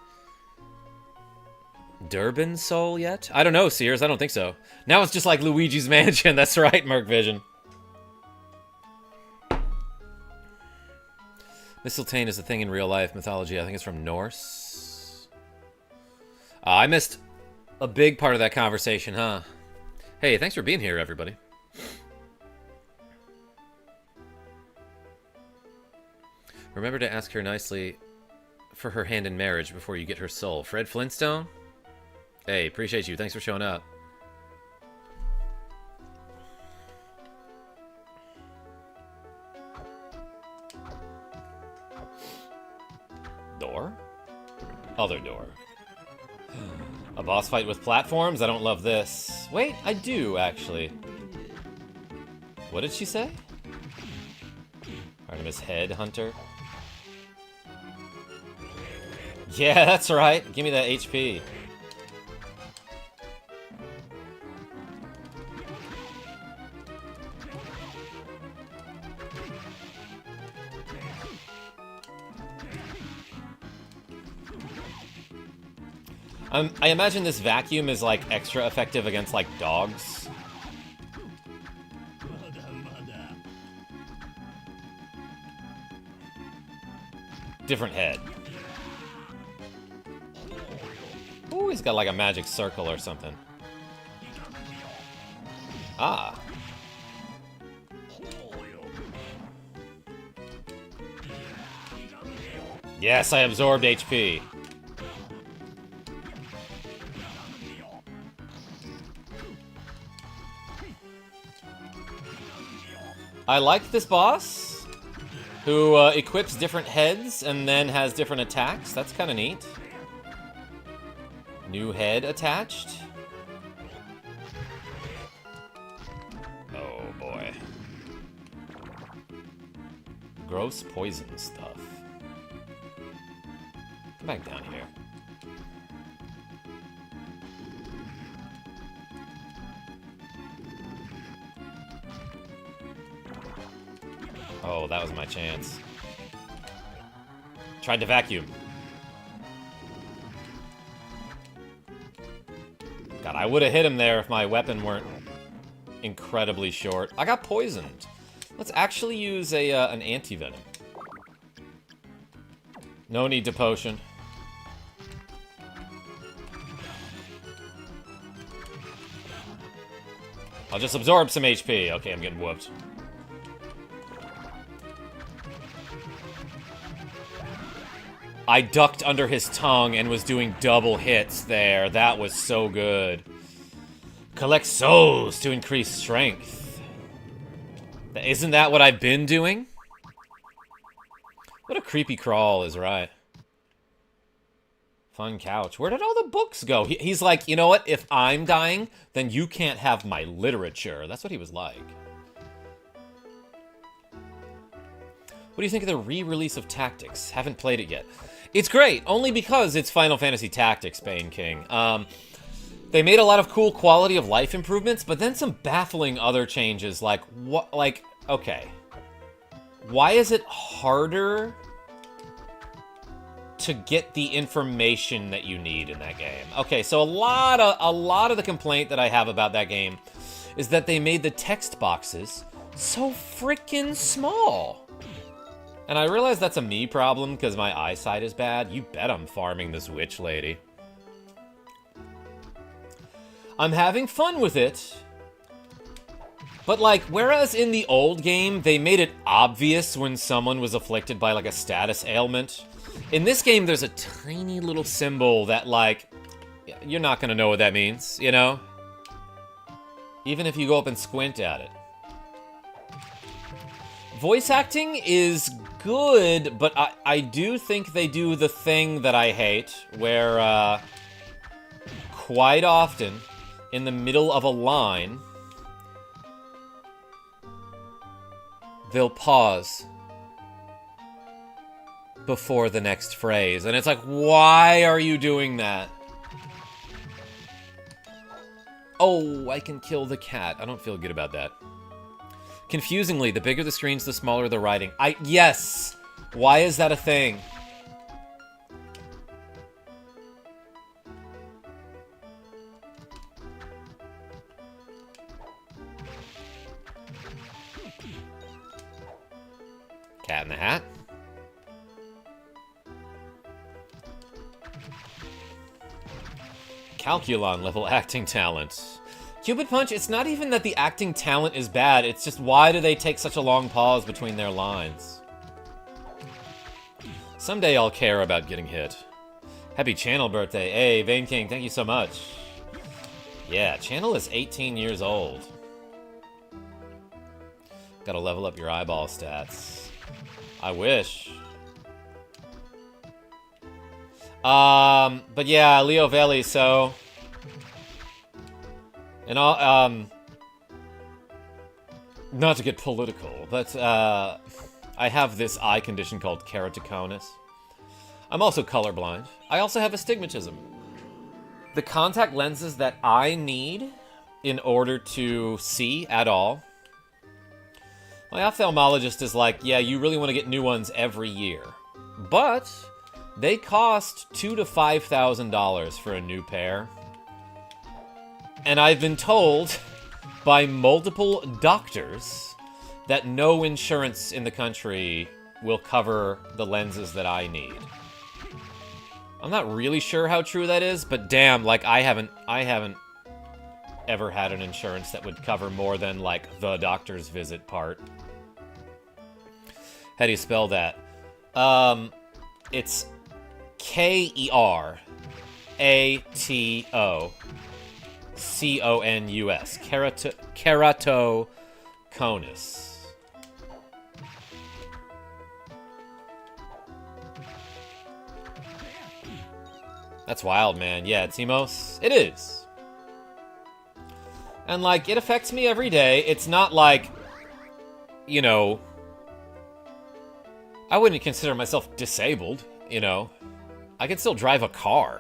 Durban Soul yet? I don't know, Sears. I don't think so. Now it's just like Luigi's Mansion. That's right, Merc Vision. Mistletoe is a thing in real life mythology. I think it's from Norse. I missed a big part of that conversation, huh? Hey, thanks for being here, everybody. Remember to ask her nicely for her hand in marriage before you get her soul. Fred Flintstone? Hey, appreciate you. Thanks for showing up. Door? Other door. A boss fight with platforms? I don't love this. Wait, I do, actually. What did she say? name is Headhunter. Yeah, that's right. Give me that HP. I imagine this vacuum is, like, extra effective against, like, dogs. Different head. Ooh, he's got, like, a magic circle or something. Ah. Yes, I absorbed HP. I like this boss, who equips different heads and then has different attacks. That's kind of neat. New head attached. Oh boy. Gross poison stuff. Come back down here. Oh, that was my chance. Tried to vacuum. God, I would have hit him there if my weapon weren't incredibly short. I got poisoned. Let's actually use a an anti-venom. No need to potion. I'll just absorb some HP. Okay, I'm getting whooped. I ducked under his tongue and was doing double hits there. That was so good. Collect souls to increase strength. Isn't that what I've been doing? What a creepy crawl is right. Fun couch. Where did all the books go? He's like, you know what? If I'm dying, then you can't have my literature. That's what he was like. What do you think of the re-release of Tactics? Haven't played it yet. It's great, only because it's Final Fantasy Tactics, Bane King. They made a lot of cool quality of life improvements, but then some baffling other changes, like, what, like, okay. Why is it harder to get the information that you need in that game? Okay, so a lot of the complaint that I have about that game is that they made the text boxes so freaking small. And I realize that's a me problem because my eyesight is bad. You bet I'm farming this witch lady. I'm having fun with it. But like, whereas in the old game, they made it obvious when someone was afflicted by like a status ailment. In this game, there's a tiny little symbol that like, you're not gonna know what that means, you know? Even if you go up and squint at it. Voice acting is good, but I do think they do the thing that I hate, where quite often, in the middle of a line, they'll pause before the next phrase. And it's like, why are you doing that? Oh, I can kill the cat. I don't feel good about that. Confusingly, the bigger the screens, the smaller the writing. Yes! Why is that a thing? Cat in the Hat. Calculon level acting talent. Cupid Punch, it's not even that the acting talent is bad, it's just why do they take such a long pause between their lines? Someday I'll care about getting hit. Happy channel birthday. Hey, Vane King, thank you so much. Yeah, channel is 18 years old. Gotta level up your eyeball stats. I wish. But yeah, Leo Veli, so... And all, not to get political, but, I I have this eye condition called keratoconus. I'm also colorblind. I also have astigmatism. The contact lenses that I need in order to see at all, my ophthalmologist is like, yeah, you really want to get new ones every year. But they cost $2,000 to $5,000 for a new pair. And I've been told by multiple doctors that no insurance in the country will cover the lenses that I need. I'm not really sure how true that is, but damn, like, I haven't ever had an insurance that would cover more than, like, the doctor's visit part. How do you spell that? It's Keratoconus. Keratoconus. That's wild, man. Yeah, Timos, it is. And, like, it affects me every day. It's not like, you know, I wouldn't consider myself disabled, you know. I can still drive a car.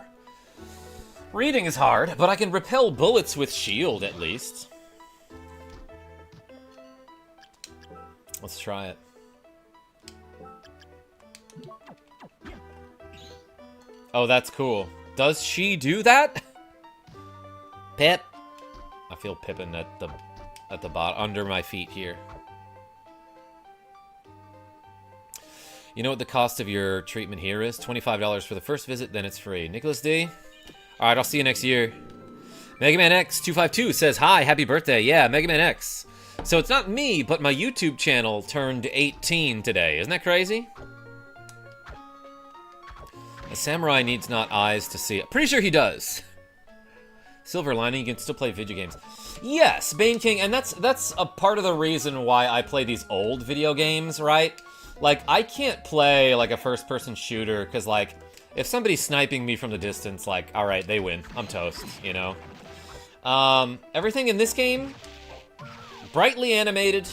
Reading is hard, but I can repel bullets with shield, at least. Let's try it. Oh, that's cool. Does she do that? Pip. I feel Pippin at the bottom, under my feet here. You know what the cost of your treatment here is? $25 for the first visit, then it's free. Nicholas D. Alright, I'll see you next year. Mega Man X 252 says, hi, happy birthday. Yeah, Mega Man X. So it's not me, but my YouTube channel turned 18 today. Isn't that crazy? A samurai needs not eyes to see. Pretty sure he does. Silver lining, you can still play video games. Yes, Bane King, and that's a part of the reason why I play these old video games, right? Like, I can't play, like, a first-person shooter, because, like, if somebody's sniping me from the distance, like, alright, they win. I'm toast, you know? Everything in this game, brightly animated,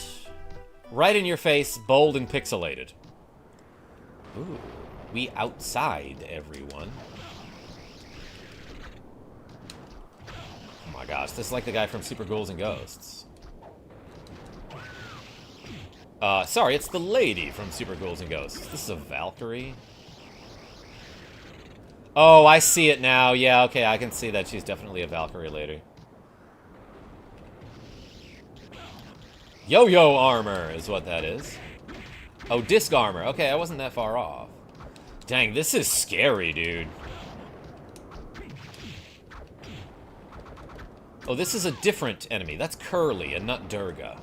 right in your face, bold and pixelated. Ooh, we outside, everyone. Oh my gosh, this is like the guy from Super Ghouls and Ghosts. Sorry, it's the lady from Super Ghouls and Ghosts. This is a Valkyrie. Oh, I see it now. Yeah, okay, I can see that she's definitely a Valkyrie lady. Yo-yo armor is what that is. Oh, disc armor. Okay, I wasn't that far off. Dang, this is scary, dude. Oh, this is a different enemy. That's Curly and not Durga.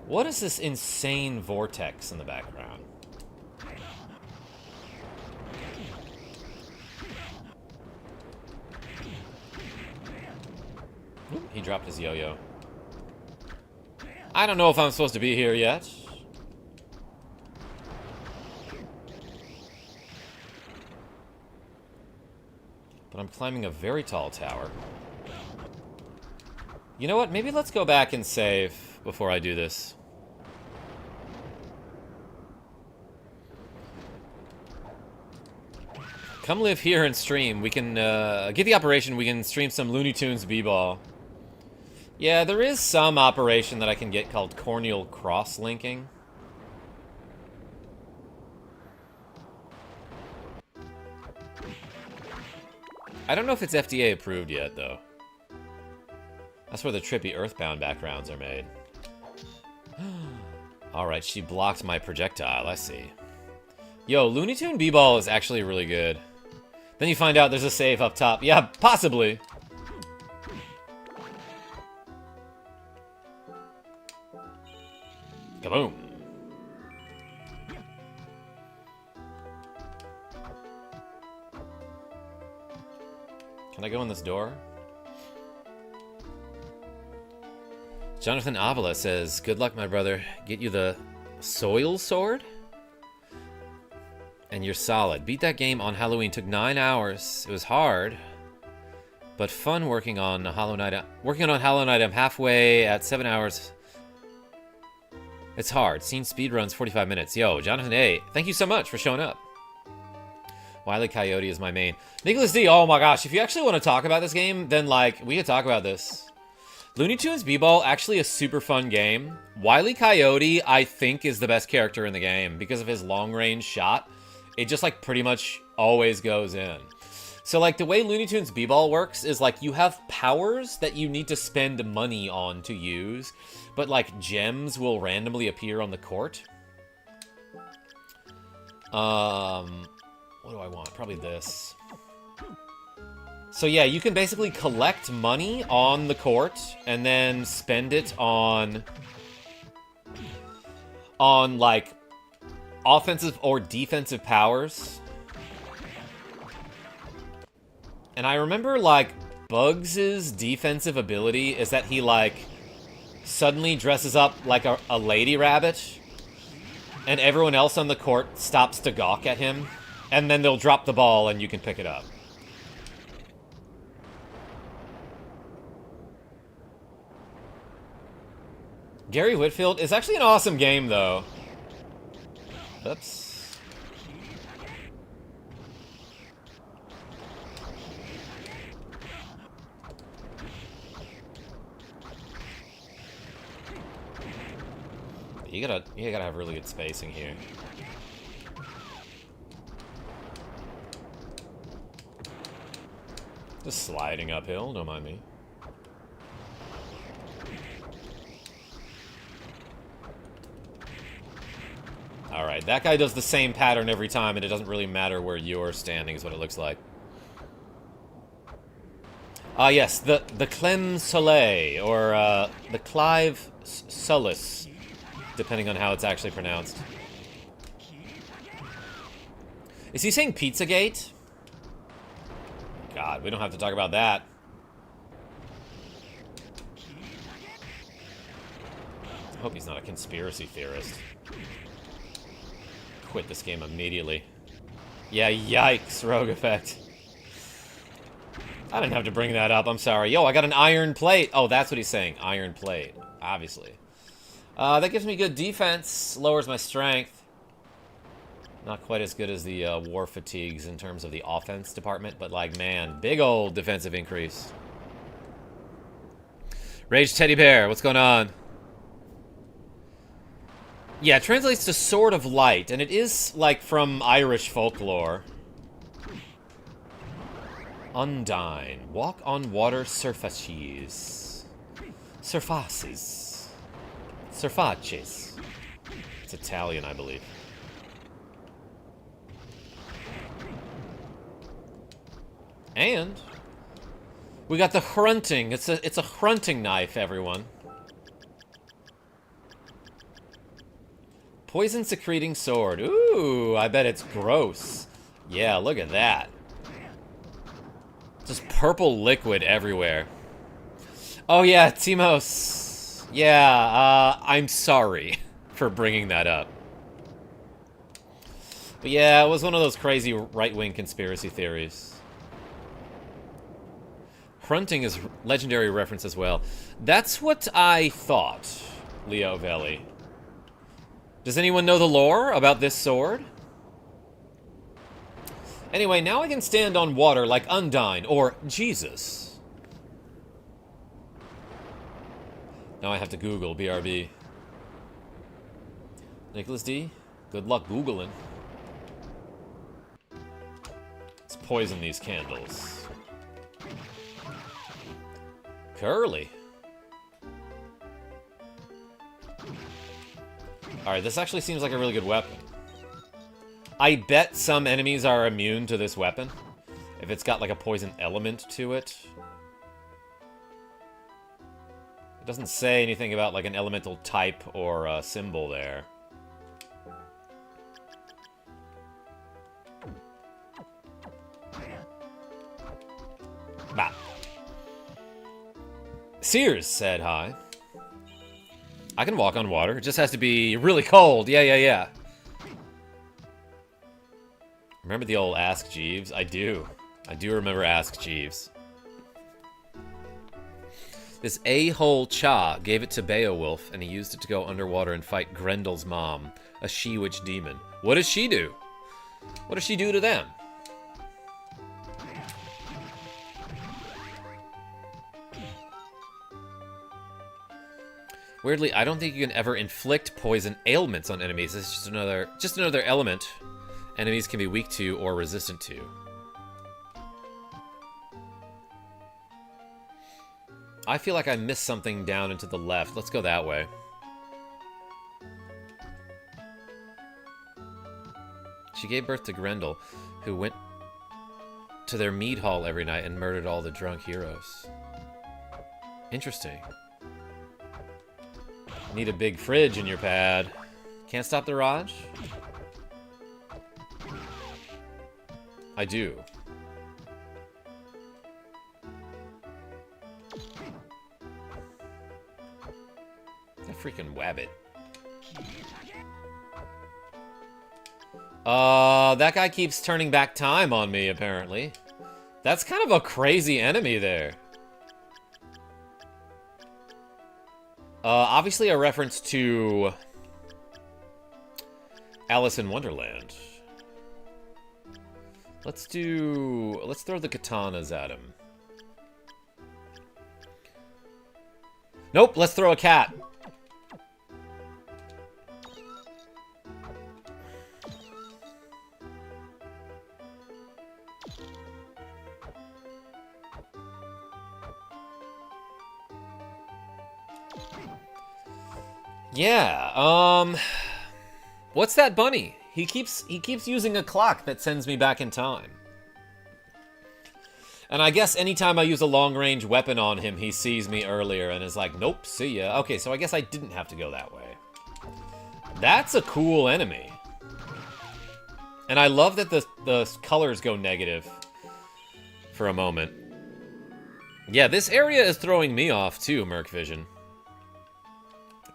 What is this insane vortex in the background? Ooh, he dropped his yo-yo. I don't know if I'm supposed to be here yet. But I'm climbing a very tall tower. You know what? Maybe let's go back and save before I do this. Come live here and stream. We can, get the operation. We can stream some Looney Tunes b-ball. Yeah, there is some operation that I can get called corneal cross-linking. I don't know if it's FDA approved yet, though. That's where the trippy Earthbound backgrounds are made. Alright, she blocked my projectile, I see. Yo, Looney Tune b-ball is actually really good. Then you find out there's a save up top. Yeah, possibly. Kaboom. Can I go in this door? Jonathan Avila says, good luck, my brother. Get you the Soil Sword? And you're solid. Beat that game on Halloween. Took 9 hours. It was hard. but fun working on Hollow Knight. Working on Hollow Knight, I'm halfway at 7 hours. It's hard. Seen speedruns 45 minutes. Yo, Jonathan A, thank you so much for showing up. Wile E. Coyote is my main. Nicholas D, oh my gosh, if you actually want to talk about this game, then, like, we could talk about this. Looney Tunes B-Ball, actually a super fun game. Wile E. Coyote, I think, is the best character in the game because of his long-range shot. It just, like, pretty much always goes in. So, like, the way Looney Tunes B-Ball works is, like, you have powers that you need to spend money on to use, but, like, gems will randomly appear on the court. What do I want? Probably this. So yeah, you can basically collect money on the court and then spend it on like offensive or defensive powers. And I remember like Bugs' defensive ability is that he like suddenly dresses up like a lady rabbit and everyone else on the court stops to gawk at him. And then they'll drop the ball and you can pick it up. Gary Whitfield is actually an awesome game, though. Oops. You gotta have really good spacing here. Just sliding uphill, don't mind me. Alright, that guy does the same pattern every time, and it doesn't really matter where you're standing, is what it looks like. Ah, yes, the Clem Soleil, or the Clive Sullis, depending on how it's actually pronounced. Is he saying Pizzagate? God, we don't have to talk about that. I hope he's not a conspiracy theorist. Quit this game immediately. Yeah, yikes, Rogue Effect. I didn't have to bring that up, I'm sorry. Yo, I got an iron plate. Oh, that's what he's saying, iron plate, obviously. That gives me good defense, lowers my strength. Not quite as good as the War Fatigues in terms of the offense department, but like, man, big old defensive increase. Rage Teddy Bear, what's going on? Yeah, it translates to Sword of Light, and it is, like, from Irish folklore. Undine. Walk on water surfaces. Surfaces. Surfaces. It's Italian, I believe. And we got the hrunting. It's a hrunting knife, everyone. Poison secreting sword. Ooh, I bet it's gross. Yeah, look at that. Just purple liquid everywhere. Oh yeah, Timos. Yeah, I'm sorry for bringing that up. But yeah, it was one of those crazy right-wing conspiracy theories. Hrunting is legendary reference as well. That's what I thought, Leo Velli. Does anyone know the lore about this sword? Anyway, now I can stand on water like Undine or Jesus. Now I have to Google BRB. Nicholas D, good luck Googling. Let's poison these candles. Curly. Alright, this actually seems like a really good weapon. I bet some enemies are immune to this weapon. If it's got like a poison element to it. It doesn't say anything about like an elemental type or a symbol there. Bah. Sears said hi. I can walk on water. It just has to be really cold. Yeah. Remember the old Ask Jeeves? I do. I do remember Ask Jeeves. This a-hole Cha gave it to Beowulf, and he used it to go underwater and fight Grendel's mom, a she-witch demon. What does she do? What does she do to them? Weirdly, I don't think you can ever inflict poison ailments on enemies. It's just another element enemies can be weak to or resistant to. I feel like I missed something down and to the left. Let's go that way. She gave birth to Grendel, who went to their mead hall every night and murdered all the drunk heroes. Interesting. Need a big fridge in your pad. Can't stop the Raj? I do. That freaking wabbit. That guy keeps turning back time on me, apparently. That's kind of a crazy enemy there. Obviously a reference to Alice in Wonderland. Let's throw the katanas at him. Nope, let's throw a cat. Yeah, what's that bunny? He keeps using a clock that sends me back in time. And I guess anytime I use a long-range weapon on him, he sees me earlier and is like, nope, see ya. Okay, so I guess I didn't have to go that way. That's a cool enemy. And I love that the colors go negative for a moment. Yeah, this area is throwing me off too, Merc Vision.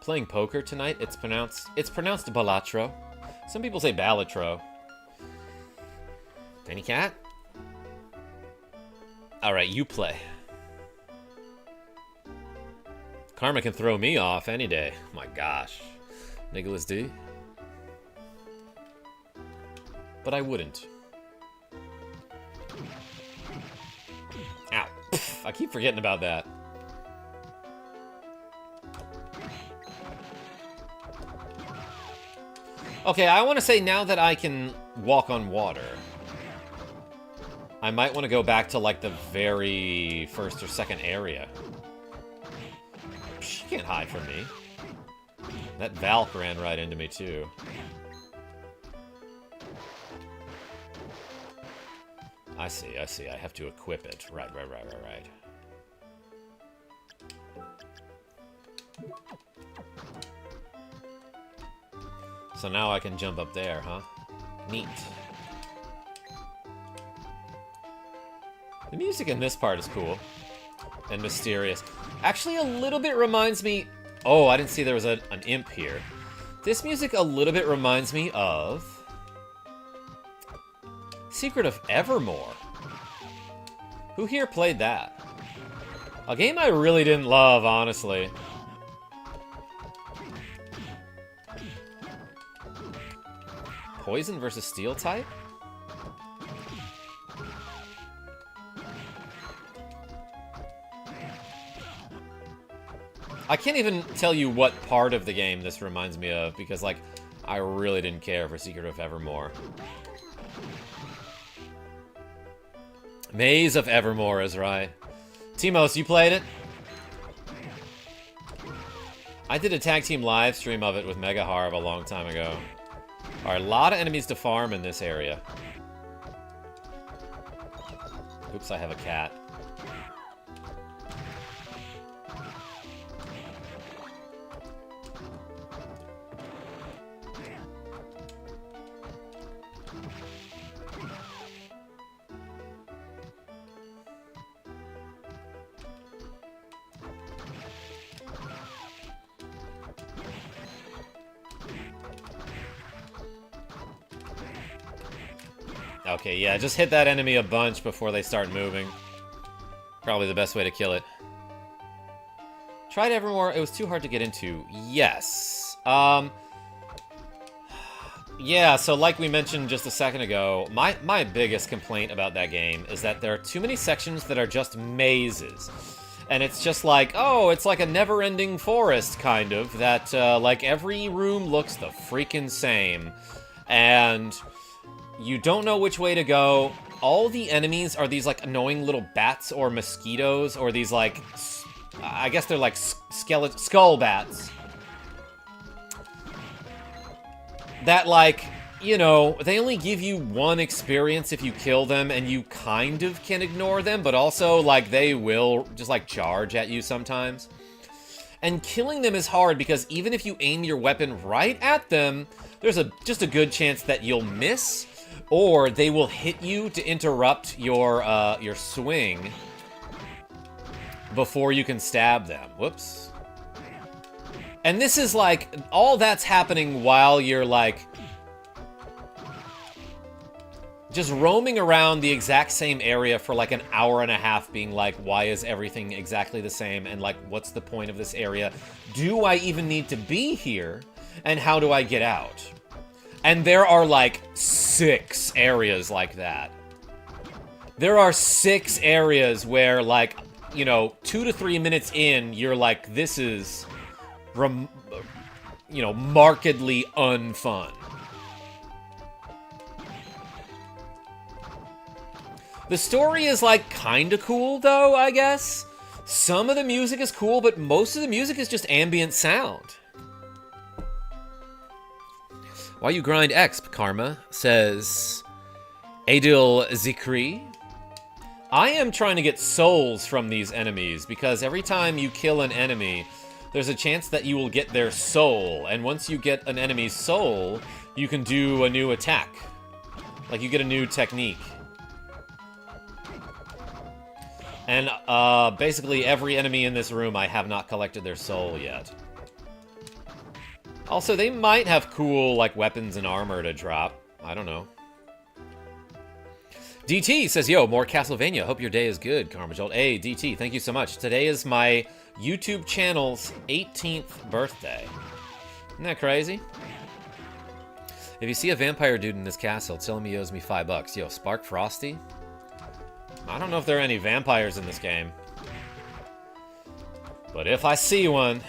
Playing poker tonight, it's pronounced Balatro. Some people say Balatro. Danny Cat? Alright, you play. Karma can throw me off any day. My gosh. Nicholas D. But I wouldn't. Ow. Pff, I keep forgetting about that. Okay, I want to say now that I can walk on water, I might want to go back to, like, the very first or second area. She can't hide from me. That Valk ran right into me, too. I see. I have to equip it. Right. So now I can jump up there, huh? Neat. The music in this part is cool. And mysterious. Actually, a little bit reminds me... Oh, I didn't see there was an imp here. This music a little bit reminds me of... Secret of Evermore. Who here played that? A game I really didn't love, honestly. Poison versus Steel type? I can't even tell you what part of the game this reminds me of, because, like, I really didn't care for Secret of Evermore. Maze of Evermore is right. Timos, you played it? I did a tag team live stream of it with Mega Harv a long time ago. Alright, a lot of enemies to farm in this area. Oops, I have a cat. Okay, yeah, just hit that enemy a bunch before they start moving. Probably the best way to kill it. Tried Evermore, it was too hard to get into. Yes. Yeah, so like we mentioned just a second ago, my biggest complaint about that game is that there are too many sections that are just mazes. And it's just like, oh, it's like a never-ending forest, kind of, that, like, every room looks the freaking same. And you don't know which way to go. All the enemies are these, like, annoying little bats or mosquitoes, or these, like, I guess they're, like, skull bats. That, like, you know, they only give you one experience if you kill them, and you kind of can ignore them, but also, like, they will just, like, charge at you sometimes. And killing them is hard, because even if you aim your weapon right at them, there's just a good chance that you'll miss, or they will hit you to interrupt your swing before you can stab them. Whoops. And this is, like, all that's happening while you're, like, just roaming around the exact same area for, like, an hour and a half, being like, why is everything exactly the same? And, like, what's the point of this area? Do I even need to be here? And how do I get out? And there are, like, 6 areas like that. There are 6 areas where, like, you know, 2 to 3 minutes in, you're like, this is, you know, markedly unfun. The story is, like, kinda cool, though, I guess. Some of the music is cool, but most of the music is just ambient sound. While you grind X, Karma says, Adil Zikri. I am trying to get souls from these enemies, because every time you kill an enemy, there's a chance that you will get their soul. And once you get an enemy's soul, you can do a new attack. Like, you get a new technique. And, basically every enemy in this room, I have not collected their soul yet. Also, they might have cool, like, weapons and armor to drop. I don't know. DT says, yo, more Castlevania. Hope your day is good, KarmaJolt. Hey, DT, thank you so much. Today is my YouTube channel's 18th birthday. Isn't that crazy? If you see a vampire dude in this castle, tell him he owes me $5. Yo, Spark Frosty? I don't know if there are any vampires in this game. But if I see one,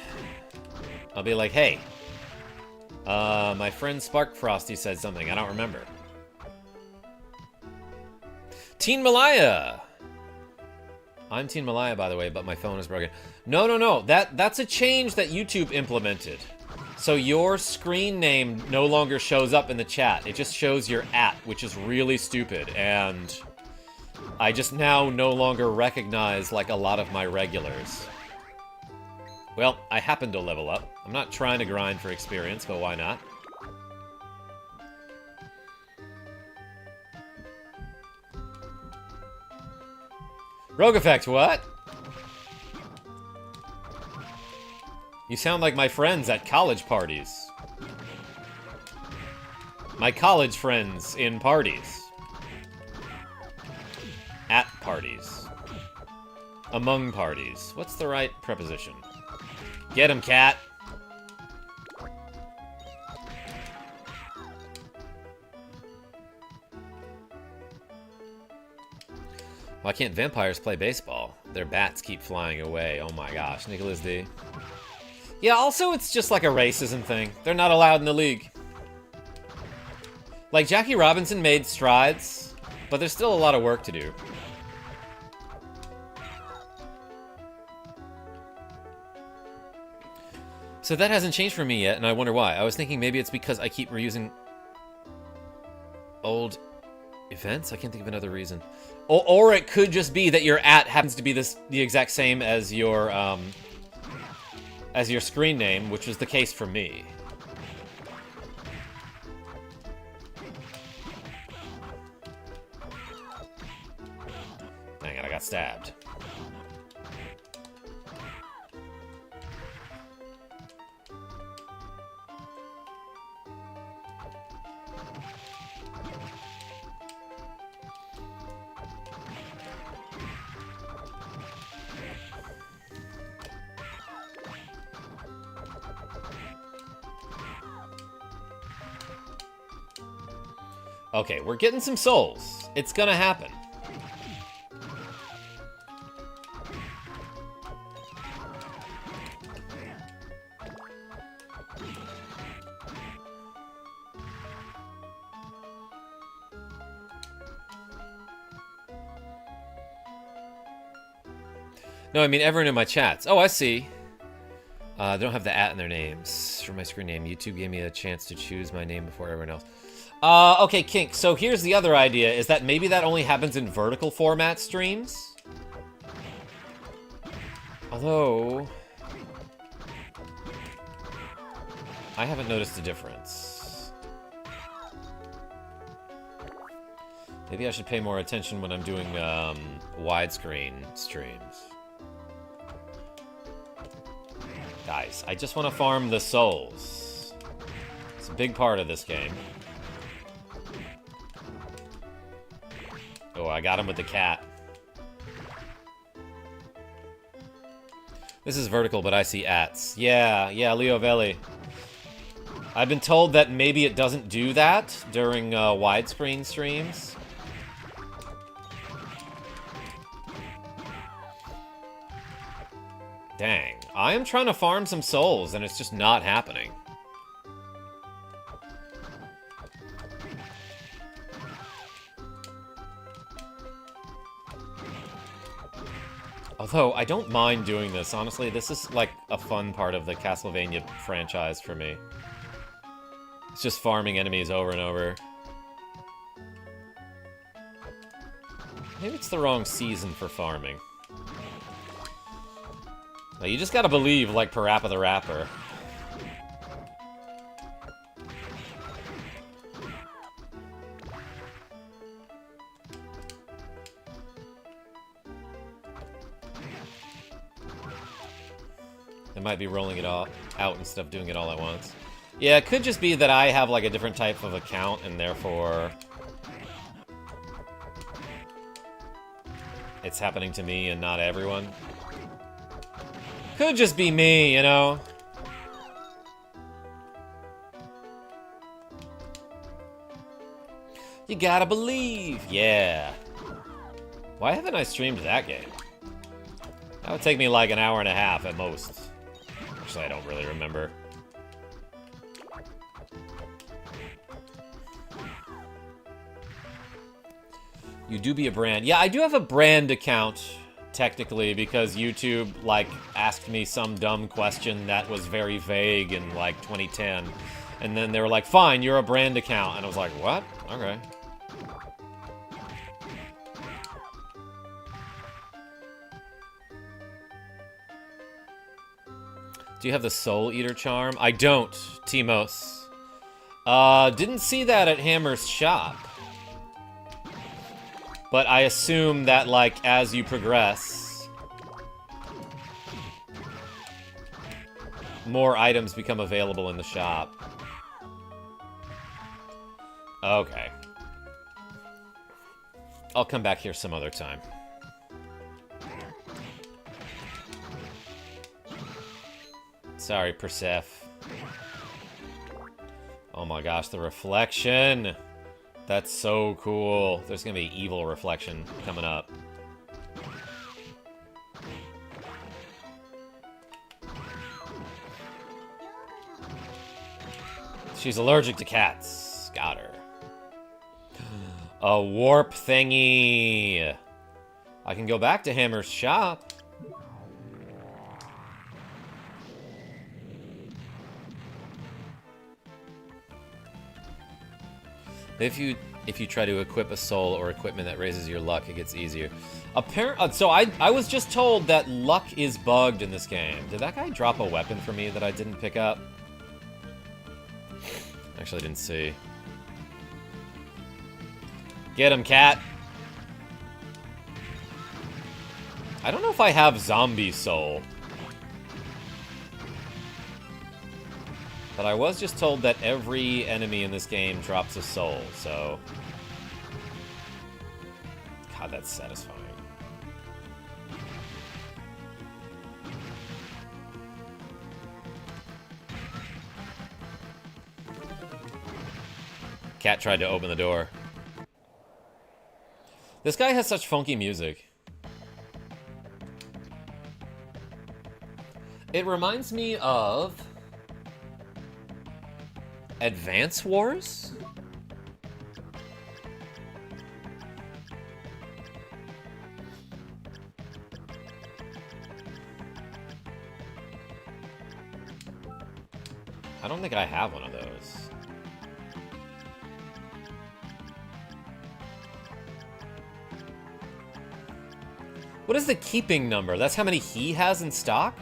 I'll be like, hey, my friend Spark Frosty said something. I don't remember. Teen Malaya! I'm Teen Malaya, by the way, but my phone is broken. No. That's a change that YouTube implemented. So your screen name no longer shows up in the chat. It just shows your @, which is really stupid. And I just now no longer recognize, like, a lot of my regulars. Well, I happen to level up. I'm not trying to grind for experience, but why not? Rogue Effect, what? You sound like my friends at college parties. My college friends in parties. At parties. Among parties. What's the right preposition? Get him, cat! Why can't vampires play baseball? Their bats keep flying away. Oh my gosh, Nicholas D. Yeah, also it's just like a racism thing. They're not allowed in the league. Like, Jackie Robinson made strides, but there's still a lot of work to do. So that hasn't changed for me yet, and I wonder why. I was thinking maybe it's because I keep reusing old events? I can't think of another reason. Or it could just be that your @ happens to be the exact same as your screen name, which was the case for me. Dang it, I got stabbed. Okay, we're getting some souls. It's gonna happen. No, I mean everyone in my chats. Oh, I see. They don't have the @ in their names. For my screen name, YouTube gave me a chance to choose my name before everyone else. Okay, Kink, so here's the other idea, is that maybe that only happens in vertical format streams? Although... I haven't noticed a difference. Maybe I should pay more attention when I'm doing, widescreen streams. Guys, I just want to farm the souls. It's a big part of this game. Oh, I got him with the cat. This is vertical, but I see ats. Yeah, Leo Velli. I've been told that maybe it doesn't do that during widescreen streams. Dang. I am trying to farm some souls, and it's just not happening. Although, I don't mind doing this. Honestly, this is, like, a fun part of the Castlevania franchise for me. It's just farming enemies over and over. Maybe it's the wrong season for farming. Now, you just gotta believe, like Parappa the Rapper. I might be rolling it all out instead of doing it all at once. Yeah, it could just be that I have, like, a different type of account, and therefore... it's happening to me and not everyone. Could just be me, you know? You gotta believe! Yeah. Why haven't I streamed that game? That would take me like an hour and a half at most. Actually, I don't really remember. You do be a brand. Yeah, I do have a brand account, technically, because YouTube, like, asked me some dumb question that was very vague in, like, 2010. And then they were like, fine, you're a brand account. And I was like, what? Okay. Do you have the Soul Eater charm? I don't, Timos. Didn't see that at Hammer's shop. But I assume that, like, as you progress, more items become available in the shop. Okay. I'll come back here some other time. Sorry, Perseph. Oh my gosh, the reflection! That's so cool. There's gonna be evil reflection coming up. She's allergic to cats. Got her. A warp thingy. I can go back to Hammer's shop. If you try to equip a soul or equipment that raises your luck, it gets easier. So I was just told that luck is bugged in this game. Did that guy drop a weapon for me that I didn't pick up? Actually, I didn't see. Get him, cat! I don't know if I have zombie soul. But I was just told that every enemy in this game drops a soul, so... God, that's satisfying. Cat tried to open the door. This guy has such funky music. It reminds me of Advance Wars? I don't think I have one of those. What is the keeping number? That's how many he has in stock?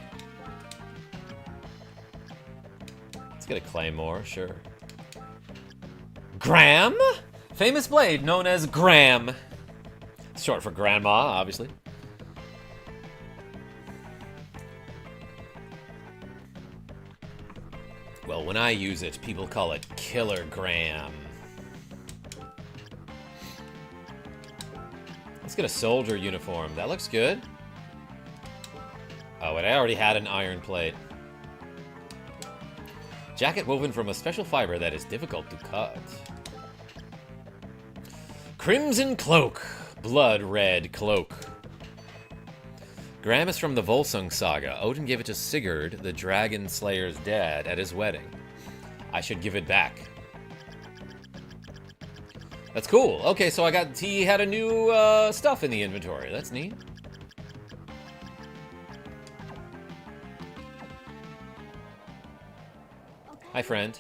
Let's get a Claymore, sure. Graham? Famous blade known as Graham. Short for Grandma, obviously. Well, when I use it, people call it Killer Graham. Let's get a soldier uniform. That looks good. Oh, and I already had an iron plate. Jacket woven from a special fiber that is difficult to cut. Crimson Cloak. Blood Red Cloak. Graham is from the Volsung Saga. Odin gave it to Sigurd, the Dragon Slayer's dad, at his wedding. I should give it back. That's cool. Okay, so he had a new stuff in the inventory. That's neat. Hi, friend.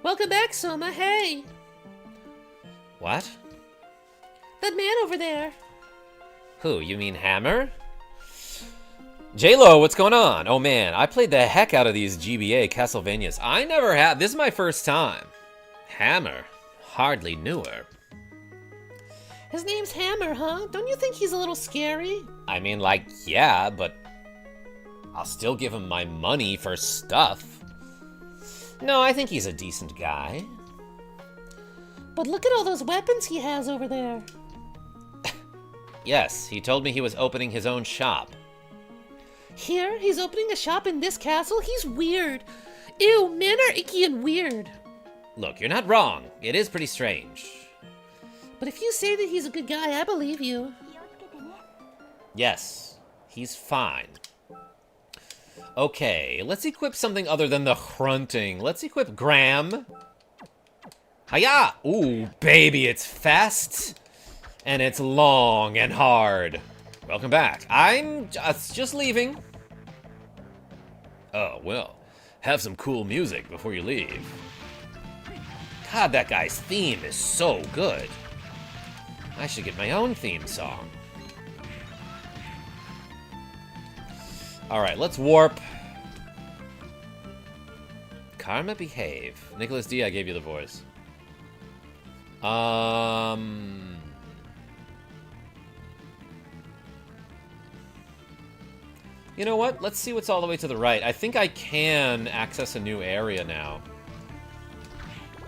Welcome back, Soma. Hey. What? That man over there. Who, you mean Hammer? J-Lo, what's going on? Oh man, I played the heck out of these GBA Castlevanias. I never had. This is my first time. Hammer. Hardly knew her. His name's Hammer, huh? Don't you think he's a little scary? I mean, like, yeah, but I'll still give him my money for stuff. No, I think he's a decent guy. But look at all those weapons he has over there. Yes, he told me he was opening his own shop. Here? He's opening a shop in this castle? He's weird. Ew, men are icky and weird. Look, you're not wrong. It is pretty strange. But if you say that he's a good guy, I believe you. Yes, he's fine. Okay, let's equip something other than the grunting. Let's equip Graham. Hiya! Ooh, baby, it's fast. And it's long and hard. Welcome back. I'm just leaving. Oh, well. Have some cool music before you leave. God, that guy's theme is so good. I should get my own theme song. Alright, let's warp. Karma, behave. Nicholas D, I gave you the voice. You know what? Let's see what's all the way to the right. I think I can access a new area now.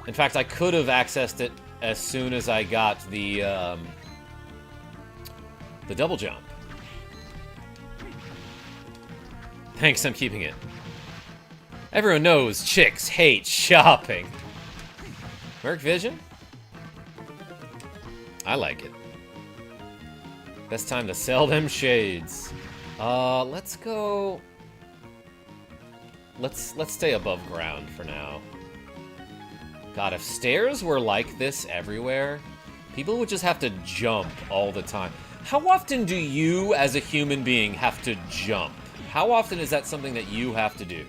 In fact, I could have accessed it as soon as I got the double jump. Thanks, I'm keeping it. Everyone knows chicks hate shopping. Merc Vision? I like it. Best time to sell them shades. Let's go... Let's stay above ground for now. God, if stairs were like this everywhere, people would just have to jump all the time. How often do you, as a human being, have to jump? How often is that something that you have to do?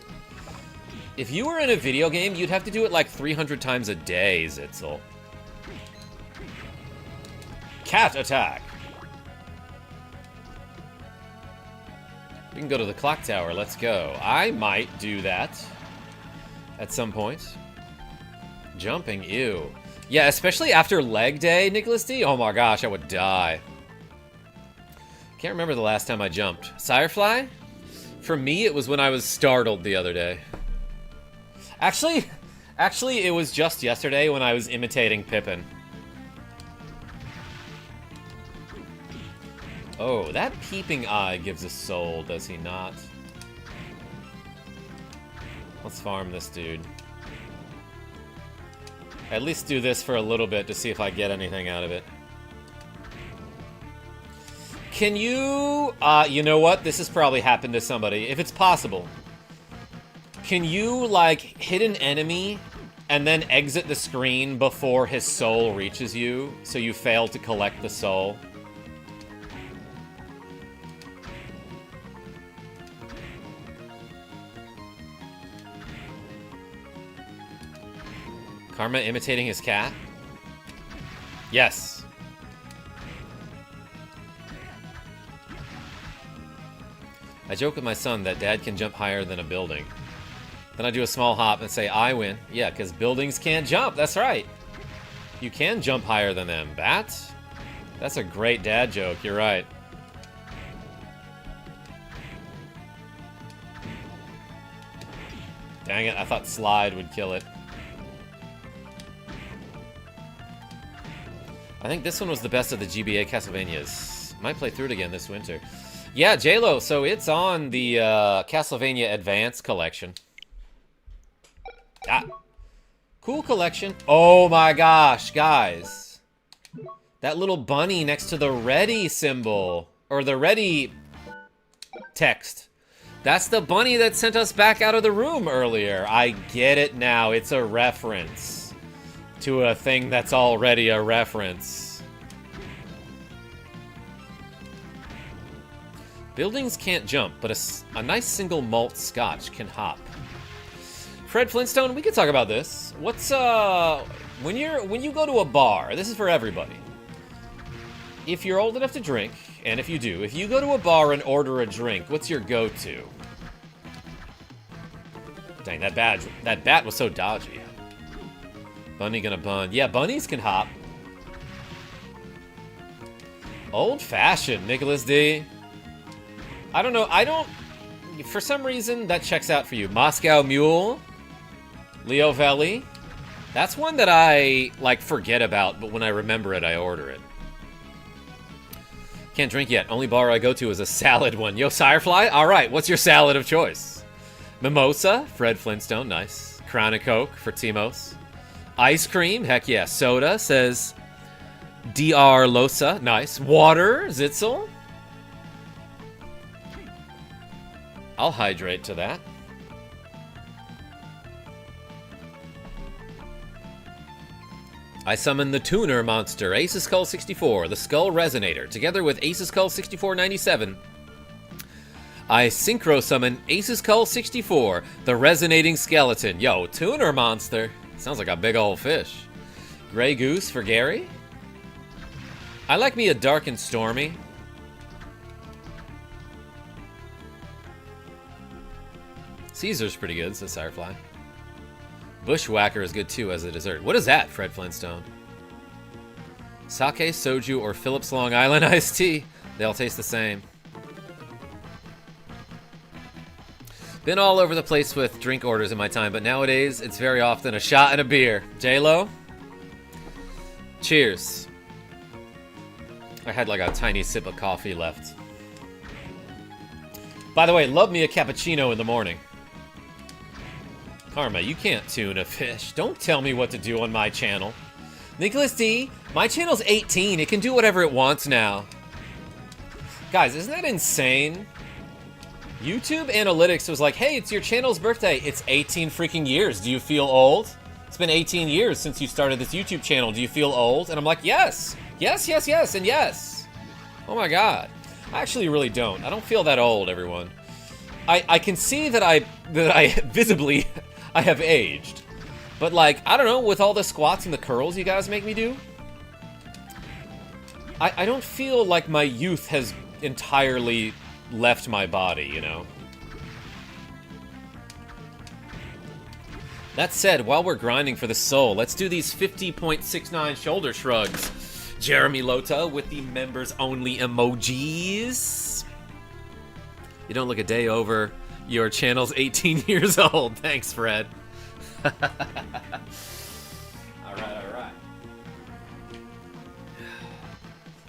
If you were in a video game, you'd have to do it like 300 times a day, Zitzel. Cat attack! We can go to the clock tower, let's go. I might do that at some point. Jumping, ew. Yeah, especially after leg day, Nicholas D. Oh my gosh, I would die. Can't remember the last time I jumped. Sirefly? For me, it was when I was startled the other day. Actually, it was just yesterday when I was imitating Pippin. Oh, that peeping eye gives a soul, does he not? Let's farm this dude. At least do this for a little bit to see if I get anything out of it. Can you, you know what? This has probably happened to somebody. If it's possible, can you, like, hit an enemy and then exit the screen before his soul reaches you, so you fail to collect the soul? Karma imitating his cat? Yes. I joke with my son that dad can jump higher than a building. Then I do a small hop and say, I win. Yeah, because buildings can't jump. That's right. You can jump higher than them. Bat? That's a great dad joke. You're right. Dang it, I thought slide would kill it. I think this one was the best of the GBA Castlevanias. Might play through it again this winter. Yeah, JLo, so it's on the Castlevania Advance Collection. Ah. Cool collection. Oh my gosh, guys. That little bunny next to the ready symbol. Or the ready text. That's the bunny that sent us back out of the room earlier. I get it now. It's a reference to a thing that's already a reference. Buildings can't jump, but a nice single malt scotch can hop. Fred Flintstone, we could talk about this. What's when you go to a bar, this is for everybody. If you're old enough to drink, and if you do, if you go to a bar and order a drink, what's your go-to? Dang, that bat was so dodgy. Bunny gonna bun. Yeah, bunnies can hop. Old-fashioned, Nicholas D. I don't know, for some reason, that checks out for you. Moscow Mule. Leo Valley. That's one that I, like, forget about, but when I remember it, I order it. Can't drink yet. Only bar I go to is a salad one. Yo, Sirefly? Alright, what's your salad of choice? Mimosa? Fred Flintstone, nice. Crown and Coke for Timos. Ice cream? Heck yeah. Soda, says DR Losa. Nice. Water? Zitzel? I'll hydrate to that. I summon the Tuner monster, Ace Skull 64, the Skull Resonator, together with Ace Skull 6497. I synchro summon Ace Skull 64, the Resonating Skeleton. Yo, Tuner monster. Sounds like a big old fish. Grey Goose for Gary. I like me a dark and stormy. Caesar's pretty good, says Firefly. Bushwhacker is good too as a dessert. What is that, Fred Flintstone? Sake, soju, or Phillips Long Island iced tea. They all taste the same. Been all over the place with drink orders in my time, but nowadays it's very often a shot and a beer. J-Lo? Cheers. I had like a tiny sip of coffee left. By the way, love me a cappuccino in the morning. Karma, you can't tune a fish. Don't tell me what to do on my channel. Nicholas D, my channel's 18. It can do whatever it wants now. Guys, isn't that insane? YouTube Analytics was like, hey, it's your channel's birthday. It's 18 freaking years. Do you feel old? It's been 18 years since you started this YouTube channel. Do you feel old? And I'm like, yes. Yes, yes, yes, and yes. Oh my god. I actually really don't. I don't feel that old, everyone. I can see that I visibly I have aged. But like, I don't know, with all the squats and the curls you guys make me do, I don't feel like my youth has entirely left my body, you know? That said, while we're grinding for the soul, let's do these 50.69 shoulder shrugs. Jeremy Lota with the members only emojis. You don't look a day over. Your channel's 18 years old. Thanks, Fred. Alright.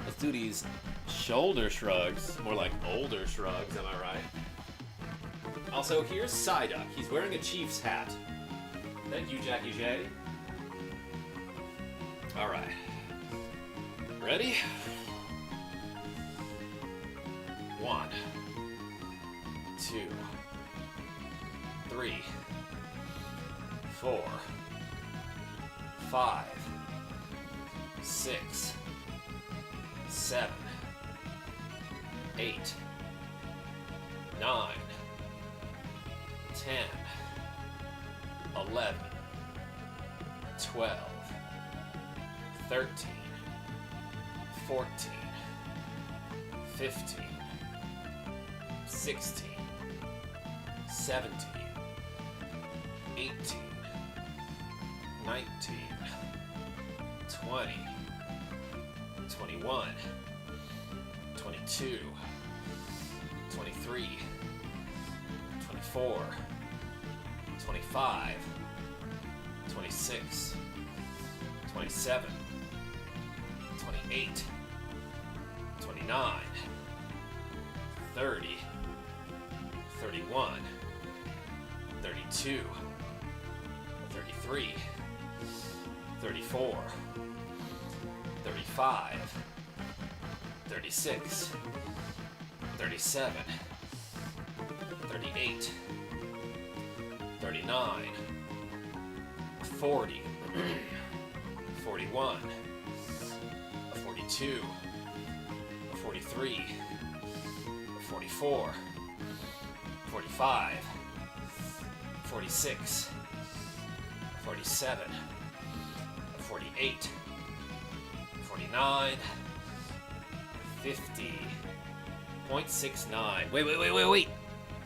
Let's do these shoulder shrugs. More like older shrugs, am I right? Also, here's Psyduck. He's wearing a Chiefs hat. Thank you, Jackie J. Alright. Ready? 1, 2, 3, 4, 5, 6, 7, 8, 9, 10, 11, 12, 13, 14, 15, 16, 17, 18, 19, 20, 21, 22, 23, 24, 25, 26, 27, 28, 29, 30, 31, 32, 33, 34, 35, 36, 37, 38, 39, 40, 41, 42, 43, 44, 45, 46, 47, 48, 49, 50.69. Wait.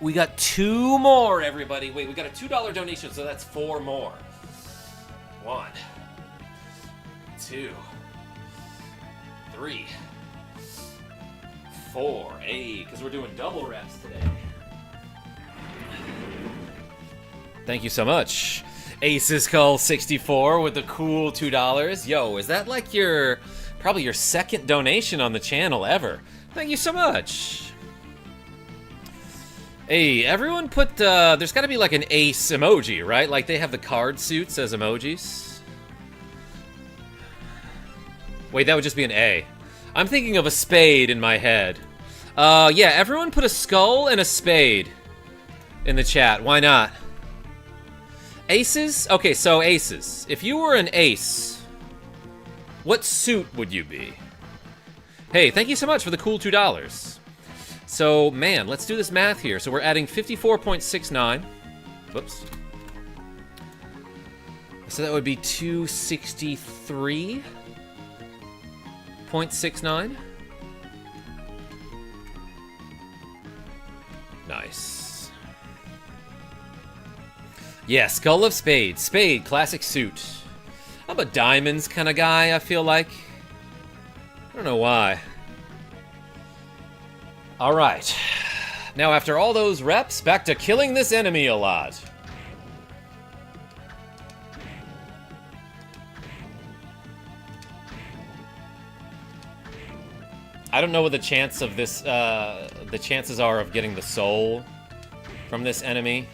We got 2 more, everybody. Wait, we got a $2 donation, so that's 4 more. 1, 2, 3, 4. Hey, because we're doing double reps today. Thank you so much. Aces Call 64 with the cool $2. Yo, is that like probably your second donation on the channel ever? Thank you so much. Hey, everyone put, there's gotta be like an ace emoji, right? Like they have the card suits as emojis. Wait, that would just be an A. I'm thinking of a spade in my head. Yeah, everyone put a skull and a spade in the chat. Why not? Aces? Okay, so aces. If you were an ace, what suit would you be? Hey, thank you so much for the cool $2. So, man, let's do this math here. So we're adding 54.69. Whoops. So that would be 263.69. Nice. Yeah, Skull of Spade. Spade, classic suit. I'm a diamonds kind of guy, I feel like. I don't know why. Alright. Now, after all those reps, back to killing this enemy a lot. I don't know what the chance of this, the chances are of getting the soul from this enemy.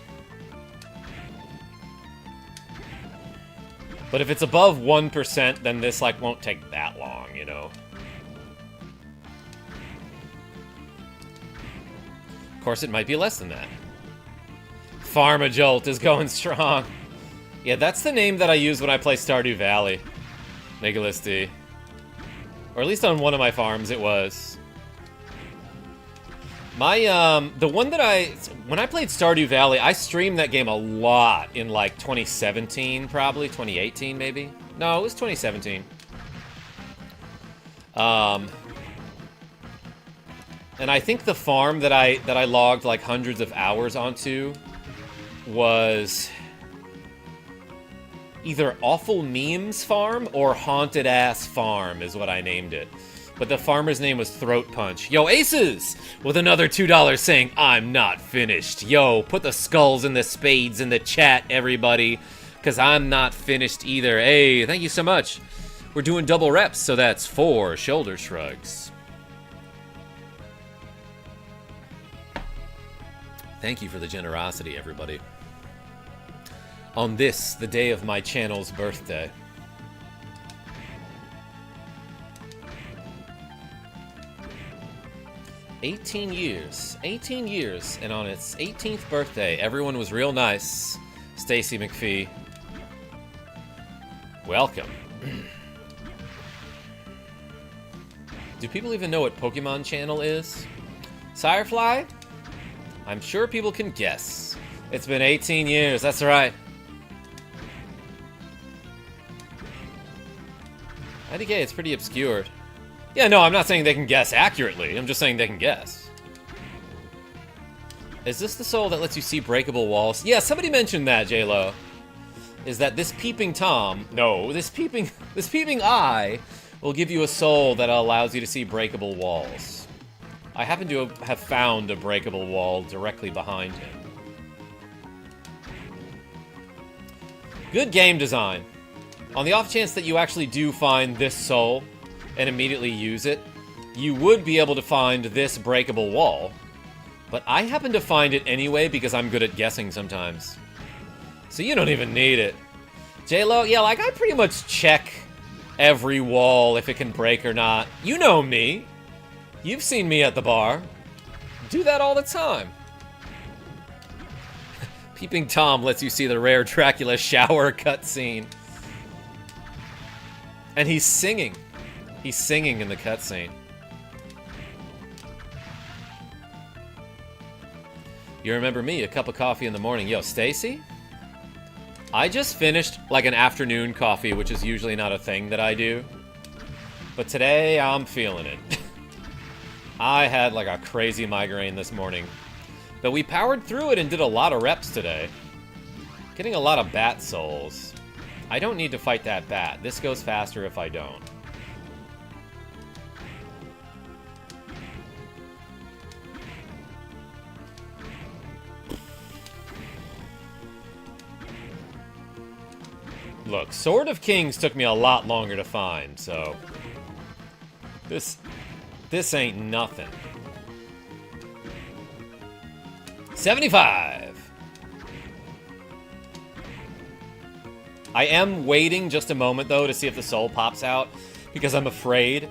But if it's above 1%, then this, like, won't take that long, you know? Of course, it might be less than that. KarmaJolt is going strong. Yeah, that's the name that I use when I play Stardew Valley. Nicholas D. Or at least on one of my farms it was. My, the one that when I played Stardew Valley, I streamed that game a lot in, like, 2017, probably. 2018, maybe? No, it was 2017. And I think the farm that I logged, like, hundreds of hours onto was either Awful Memes Farm or Haunted Ass Farm is what I named it. But the farmer's name was Throat Punch. Yo, Aces! With another $2 saying, I'm not finished. Yo, put the skulls and the spades in the chat, everybody. Because I'm not finished either. Hey, thank you so much. We're doing double reps, so that's 4 shoulder shrugs. Thank you for the generosity, everybody. On this, the day of my channel's birthday. 18 years. 18 years, and on its 18th birthday, everyone was real nice. Stacy McPhee. Welcome. Do people even know what Pokemon Channel is? Sirefly? I'm sure people can guess. It's been 18 years, that's right. IDK, it's pretty obscured. Yeah, no, I'm not saying they can guess accurately. I'm just saying they can guess. Is this the soul that lets you see breakable walls? Yeah, somebody mentioned that, J-Lo. Is that this peeping Tom... No, this peeping eye will give you a soul that allows you to see breakable walls. I happen to have found a breakable wall directly behind him. Good game design. On the off chance that you actually do find this soul and immediately use it, you would be able to find this breakable wall. But I happen to find it anyway because I'm good at guessing sometimes. So you don't even need it. J-Lo, yeah, like I pretty much check every wall if it can break or not. You know me. You've seen me at the bar. Do that all the time. Peeping Tom lets you see the rare Dracula shower cutscene. And he's singing. He's singing in the cutscene. You remember me, a cup of coffee in the morning. Yo, Stacy? I just finished like an afternoon coffee, which is usually not a thing that I do. But today, I'm feeling it. I had like a crazy migraine this morning. But we powered through it and did a lot of reps today. Getting a lot of bat souls. I don't need to fight that bat. This goes faster if I don't. Look, Sword of Kings took me a lot longer to find, so... This ain't nothing. 75! I am waiting just a moment, though, to see if the soul pops out, because I'm afraid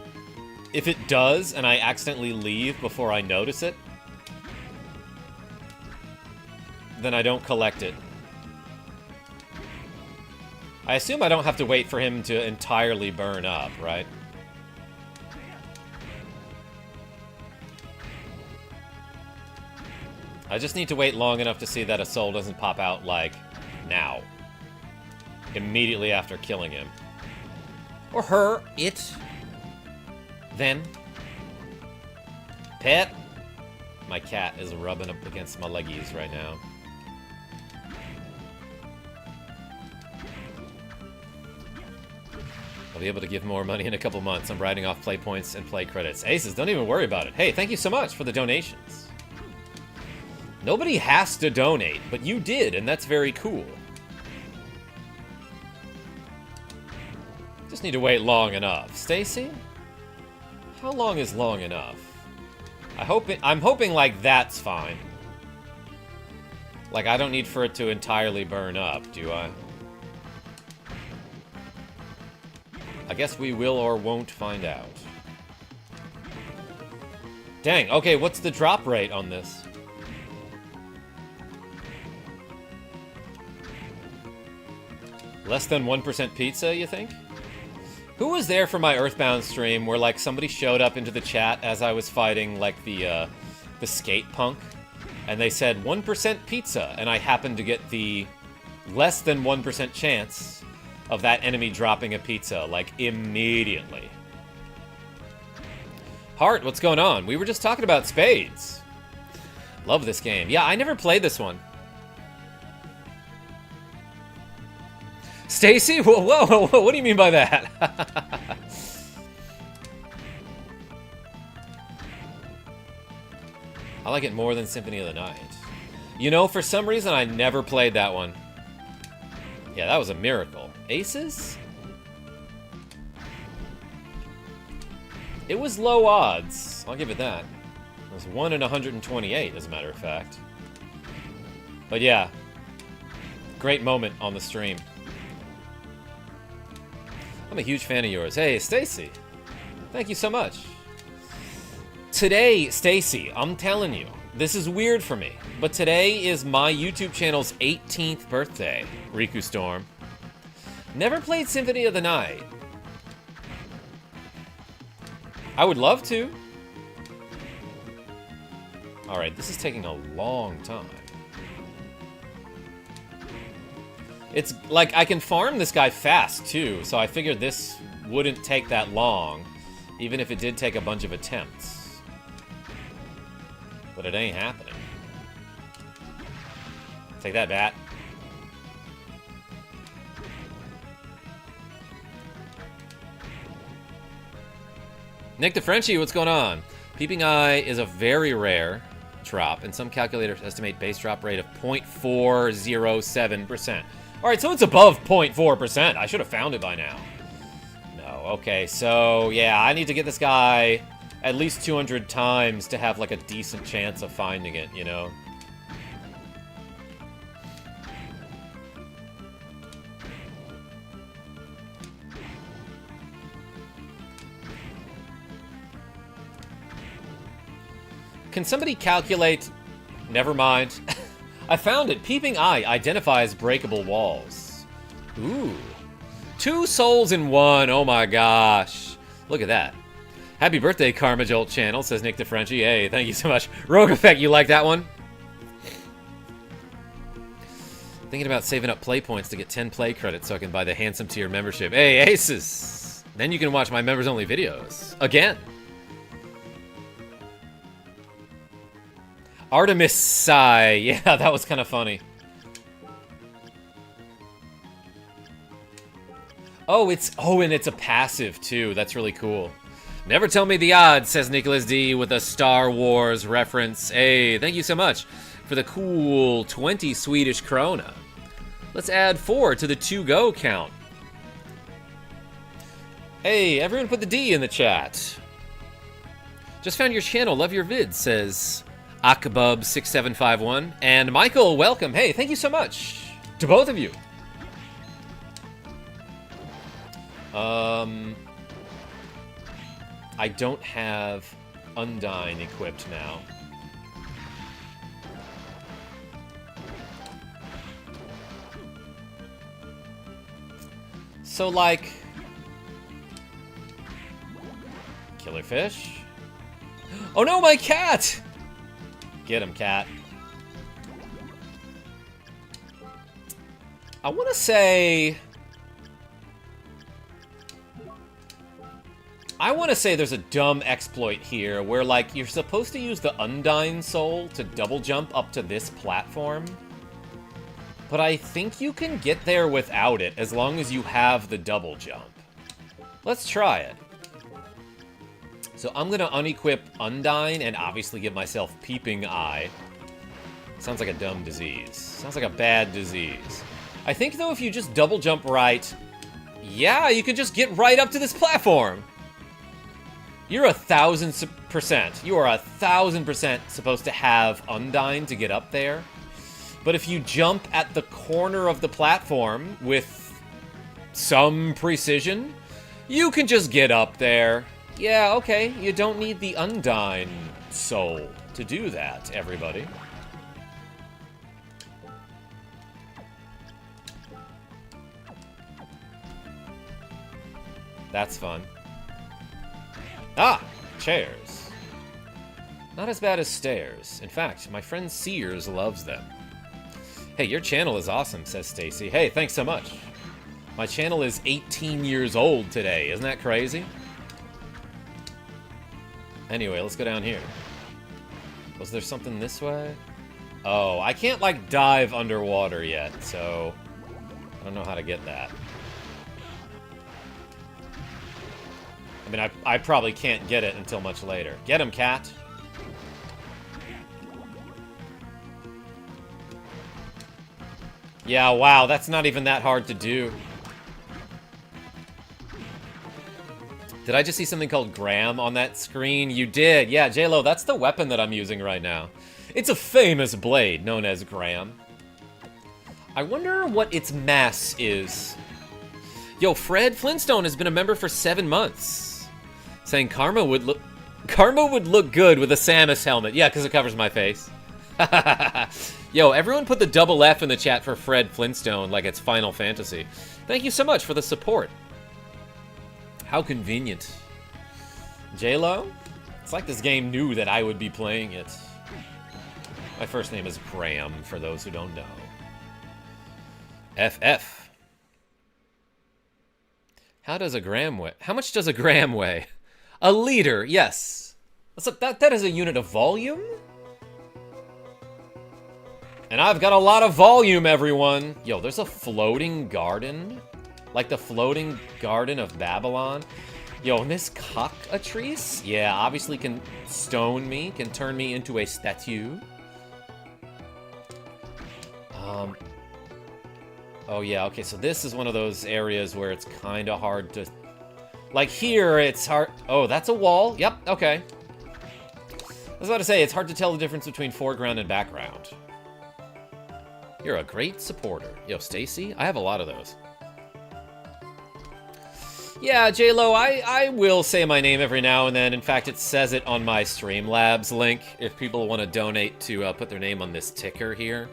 if it does and I accidentally leave before I notice it, then I don't collect it. I assume I don't have to wait for him to entirely burn up, right? I just need to wait long enough to see that a soul doesn't pop out, like, now. Immediately after killing him. Or her, it. Then. Pet. My cat is rubbing up against my leggies right now. I'll be able to give more money in a couple months. I'm writing off play points and play credits. Aces, don't even worry about it. Hey, thank you so much for the donations. Nobody has to donate, but you did, and that's very cool. Just need to wait long enough. Stacy? How long is long enough? I'm hoping like that's fine. Like I don't need for it to entirely burn up, do I? I guess we will or won't find out. Dang, okay, what's the drop rate on this? Less than 1% pizza, you think? Who was there for my Earthbound stream where, like, somebody showed up into the chat as I was fighting, like, the skate punk? And they said, 1% pizza, and I happened to get the less than 1% chance of that enemy dropping a pizza, like, immediately. Hart, what's going on? We were just talking about spades. Love this game. Yeah, I never played this one. Stacy? Whoa, whoa, whoa, what do you mean by that? I like it more than Symphony of the Night. You know, for some reason, I never played that one. Yeah, that was a miracle. Aces? It was low odds. I'll give it that. It was 1 in 128, as a matter of fact. But yeah, great moment on the stream. I'm a huge fan of yours. Hey, Stacy. Thank you so much. today, Stacy, I'm telling you, this is weird for me, but today is my YouTube channel's 18th birthday, Riku Storm. Never played Symphony of the Night. I would love to. Alright, this is taking a long time. It's like, I can farm this guy fast, too, so I figured this wouldn't take that long, even if it did take a bunch of attempts. But it ain't happening. Take that, bat. Nick the Frenchie, what's going on? Peeping Eye is a very rare drop, and some calculators estimate base drop rate of 0.407%. Alright, so it's above 0.4%. I should have found it by now. No, okay, so yeah, I need to get this guy at least 200 times to have like a decent chance of finding it, you know? Can somebody calculate? Never mind. I found it. Peeping Eye identifies breakable walls. Ooh. 2 souls in 1. Oh my gosh. Look at that. Happy birthday, KarmaJolt channel, says Nick the Frenchie. Hey, thank you so much. Rogue Effect, you like that one? Thinking about saving up play points to get 10 play credits so I can buy the handsome tier membership. Hey, aces! Then you can watch my members-only videos. Again. Artemis Sigh. Yeah, that was kind of funny. Oh, and it's a passive, too. That's really cool. Never tell me the odds, says Nicholas D with a Star Wars reference. Hey, thank you so much for the cool 20 Swedish krona. Let's add 4 to the to-go count. Hey, everyone put the D in the chat. Just found your channel. Love your vids, says Akbub6751. And Michael, welcome. Hey, thank you so much to both of you. I don't have Undyne equipped now. So, like... Killer fish? Oh no, my cat! Get him, cat. I want to say... there's a dumb exploit here where, like, you're supposed to use the Undyne Soul to double jump up to this platform. But I think you can get there without it as long as you have the double jump. Let's try it. So I'm gonna unequip Undyne and obviously give myself Peeping Eye. Sounds like a dumb disease. Sounds like a bad disease. I think, though, if you just double jump right... Yeah, you can just get right up to this platform! You're 1,000%. You are 1,000% supposed to have Undyne to get up there. But if you jump at the corner of the platform with some precision, you can just get up there. Yeah, okay, you don't need the Undyne Soul to do that, everybody. That's fun. Ah! Chairs. Not as bad as stairs. In fact, my friend Sears loves them. Hey, your channel is awesome, says Stacy. Hey, thanks so much. My channel is 18 years old today. Isn't that crazy? Anyway, let's go down here. Was there something this way? Oh, I can't, like, dive underwater yet, so... I don't know how to get that. I mean, I probably can't get it until much later. Get him, cat! Yeah, wow, that's not even that hard to do. Did I just see something called Graham on that screen? You did. Yeah, J-Lo, that's the weapon that I'm using right now. It's a famous blade known as Graham. I wonder what its mass is. Yo, Fred Flintstone has been a member for 7 months. Saying Karma would look... Karma would look good with a Samus helmet. Yeah, because it covers my face. Yo, everyone put the double F in the chat for Fred Flintstone like it's Final Fantasy. Thank you so much for the support. How convenient. J-Lo? It's like this game knew that I would be playing it. My first name is Graham, for those who don't know. FF. How does a gram weigh? How much does a gram weigh? A liter, yes. That is a unit of volume? And I've got a lot of volume, everyone. Yo, there's a floating garden? Like the floating garden of Babylon? Yo, and this cockatrice? Yeah, obviously can stone me, can turn me into a statue. Oh yeah, okay, so this is one of those areas where it's kind of hard to... Like here, it's hard... Oh, that's a wall. Yep, okay. I was about to say, it's hard to tell the difference between foreground and background. You're a great supporter. Yo, Stacy, I have a lot of those. Yeah, J-Lo, I will say my name every now and then. In fact, it says it on my Streamlabs link if people want to donate to put their name on this ticker here.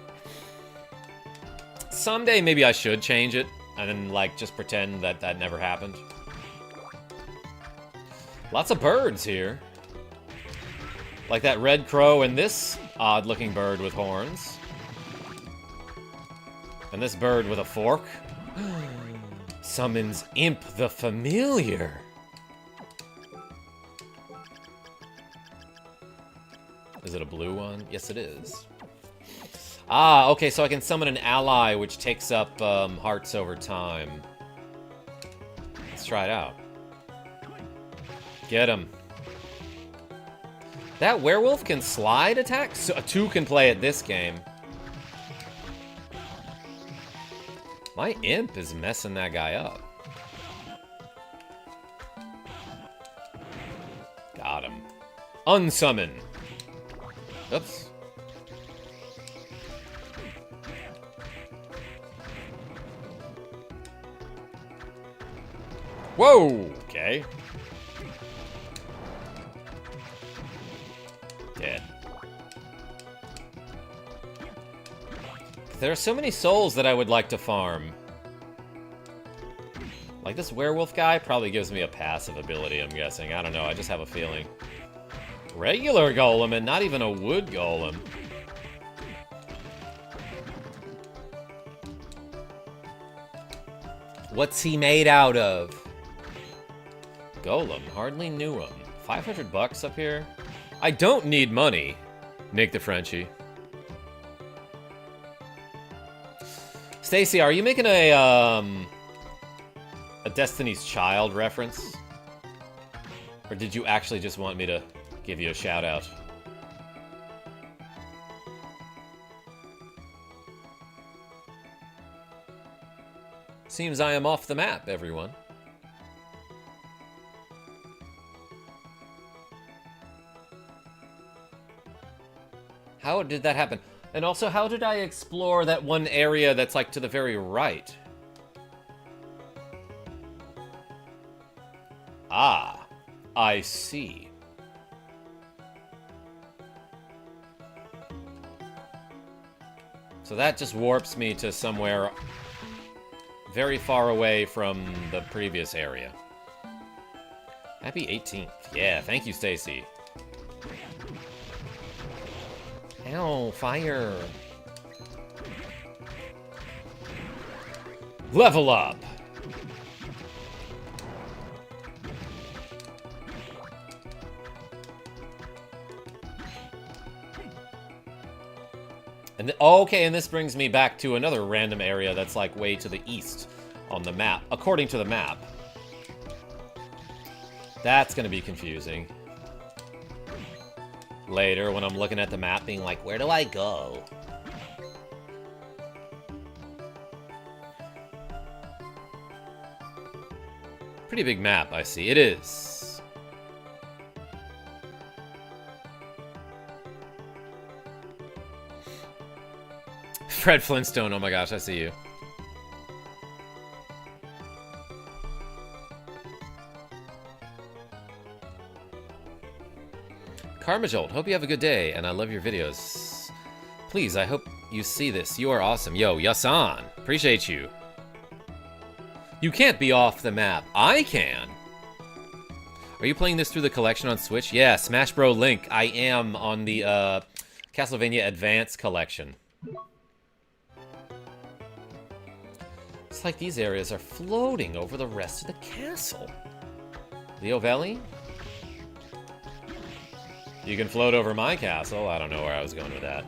Someday, maybe I should change it and then, like, just pretend that that never happened. Lots of birds here. Like that red crow and this odd-looking bird with horns. And this bird with a fork. Summons Imp the Familiar. Is it a blue one? Yes, it is. Ah, okay, so I can summon an ally, which takes up hearts over time. Let's try it out. Get him. That werewolf can slide attack? So, two can play at this game. My imp is messing that guy up. Got him. Unsummon. Oops. Whoa! Okay. Dead. There are so many souls that I would like to farm. Like this werewolf guy probably gives me a passive ability, I'm guessing. I don't know, I just have a feeling. Regular golem and not even a wood golem. What's he made out of? Golem, hardly knew him. 500 bucks up here? I don't need money. Nick the Frenchie. Stacy, are you making a Destiny's Child reference? Or did you actually just want me to give you a shout out? Seems I am off the map, everyone. How did that happen? And also, how did I explore that one area that's, like, to the very right? Ah, I see. So that just warps me to somewhere very far away from the previous area. Happy 18th. Yeah, thank you, Stacy. Ow, fire. Level up. And okay, and this brings me back to another random area that's like way to the east on the map, according to the map. That's gonna be confusing. Later, when I'm looking at the map, being like, where do I go? Pretty big map, I see. It is. Fred Flintstone, oh my gosh, I see you. KarmaJolt, hope you have a good day, and I love your videos. Please, I hope you see this. You are awesome. Yo, Yasan, appreciate you. You can't be off the map. I can. Are you playing this through the collection on Switch? Yeah, Smash Bro Link. I am on the Castlevania Advance Collection. It's like these areas are floating over the rest of the castle. Leo Valley? You can float over my castle. I don't know where I was going with that.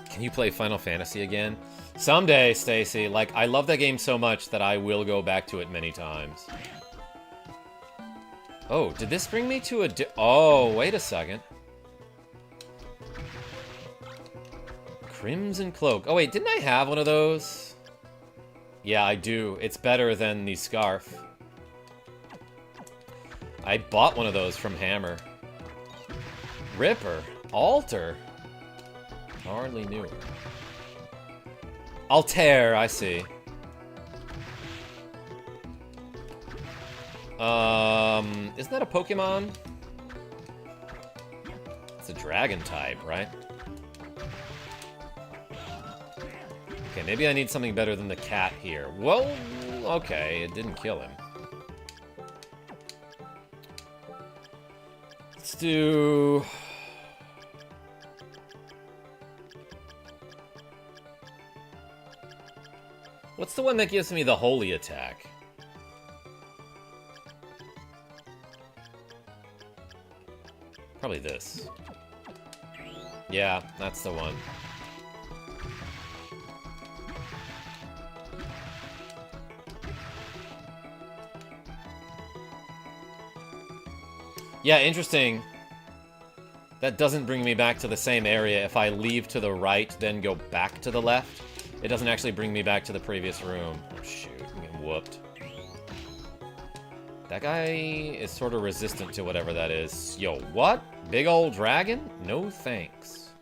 Can you play Final Fantasy again? Someday, Stacy. Like, I love that game so much that I will go back to it many times. Oh, did this bring me to a... Oh, wait a second. Crimson Cloak. Oh, wait, didn't I have one of those? Yeah, I do. It's better than the scarf. I bought one of those from Hammer. Ripper. Altar. Hardly knew her. Altair, I see. Isn't that a Pokemon? It's a dragon type, right? Okay, maybe I need something better than the cat here. Well, okay, it didn't kill him. Let's do... What's the one that gives me the holy attack? Probably this. Yeah, that's the one. Yeah, interesting. That doesn't bring me back to the same area. If I leave to the right, then go back to the left, it doesn't actually bring me back to the previous room. Oh, shoot. I'm getting whooped. That guy is sort of resistant to whatever that is. Yo, what? Big old dragon? No thanks.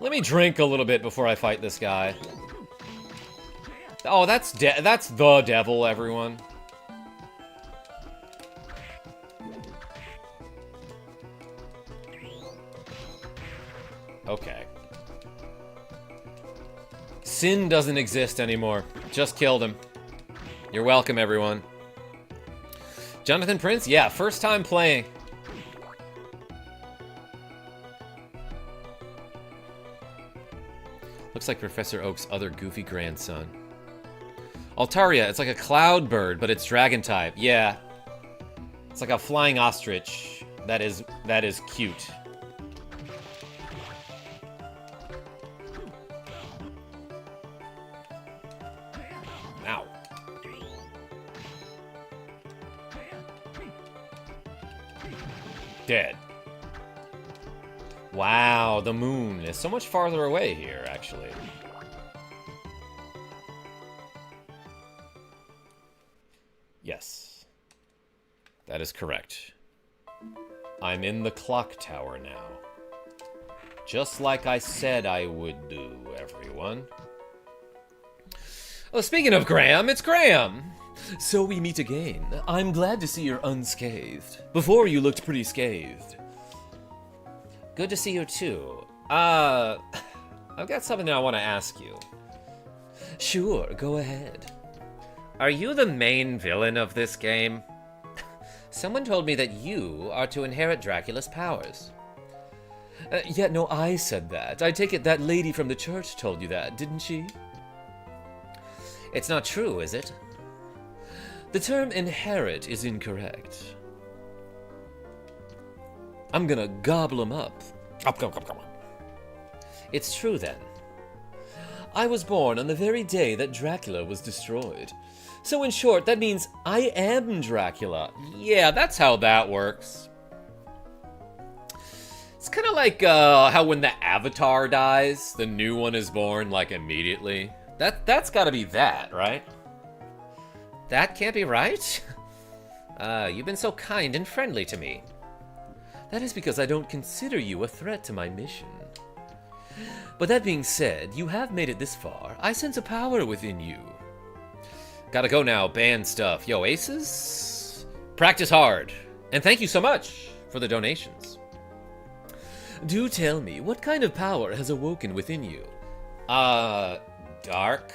Let me drink a little bit before I fight this guy. Oh, that's the devil, everyone. Okay. Sin doesn't exist anymore. Just killed him. You're welcome, everyone. Jonathan Prince? Yeah, first time playing. Looks like Professor Oak's other goofy grandson. Altaria, it's like a cloud bird, but it's dragon type. Yeah. It's like a flying ostrich. That is cute. Ow. Dead. Wow, the moon is so much farther away here, actually. Yes. That is correct. I'm in the clock tower now. Just like I said I would do, everyone. Oh, speaking of Graham, it's Graham! So we meet again. I'm glad to see you're unscathed. Before you looked pretty scathed. Good to see you too. I've got something I want to ask you. Sure, go ahead. Are you the main villain of this game? Someone told me that you are to inherit Dracula's powers. Yeah, no, I said that. I take it that lady from the church told you that, didn't she? It's not true, is it? The term inherit is incorrect. I'm gonna gobble 'em up. It's true then. I was born on the very day that Dracula was destroyed. So in short, that means I am Dracula. Yeah, that's how that works. It's kind of like how when the Avatar dies, the new one is born, like, immediately. That's gotta be that, right? That can't be right? You've been so kind and friendly to me. That is because I don't consider you a threat to my mission. But that being said, you have made it this far. I sense a power within you. Gotta go now, ban stuff. Yo, Aces? Practice hard. And thank you so much for the donations. Do tell me, what kind of power has awoken within you? Dark.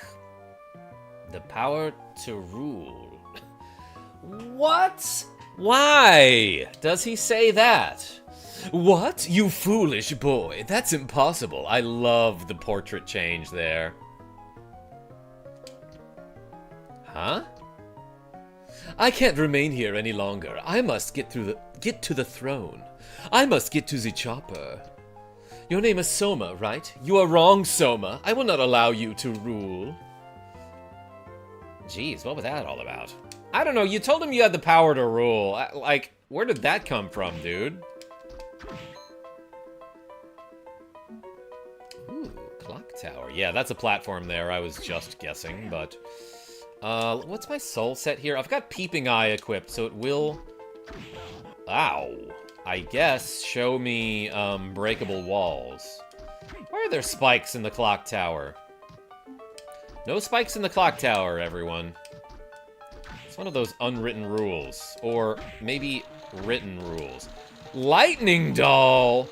The power to rule. What? Why does he say that? What? You foolish boy. That's impossible. I love the portrait change there. Huh? I can't remain here any longer. I must get to the throne. I must get to the chopper. Your name is Soma, right? You are wrong, Soma. I will not allow you to rule. Jeez, what was that all about? I don't know, you told him you had the power to rule. Like, where did that come from, dude? Ooh, clock tower. Yeah, that's a platform there. I was just guessing, but... what's my soul set here? I've got Peeping Eye equipped, so it will... Ow. I guess show me, breakable walls. Why are there spikes in the clock tower? No spikes in the clock tower, everyone. It's one of those unwritten rules. Or maybe written rules. Lightning Doll!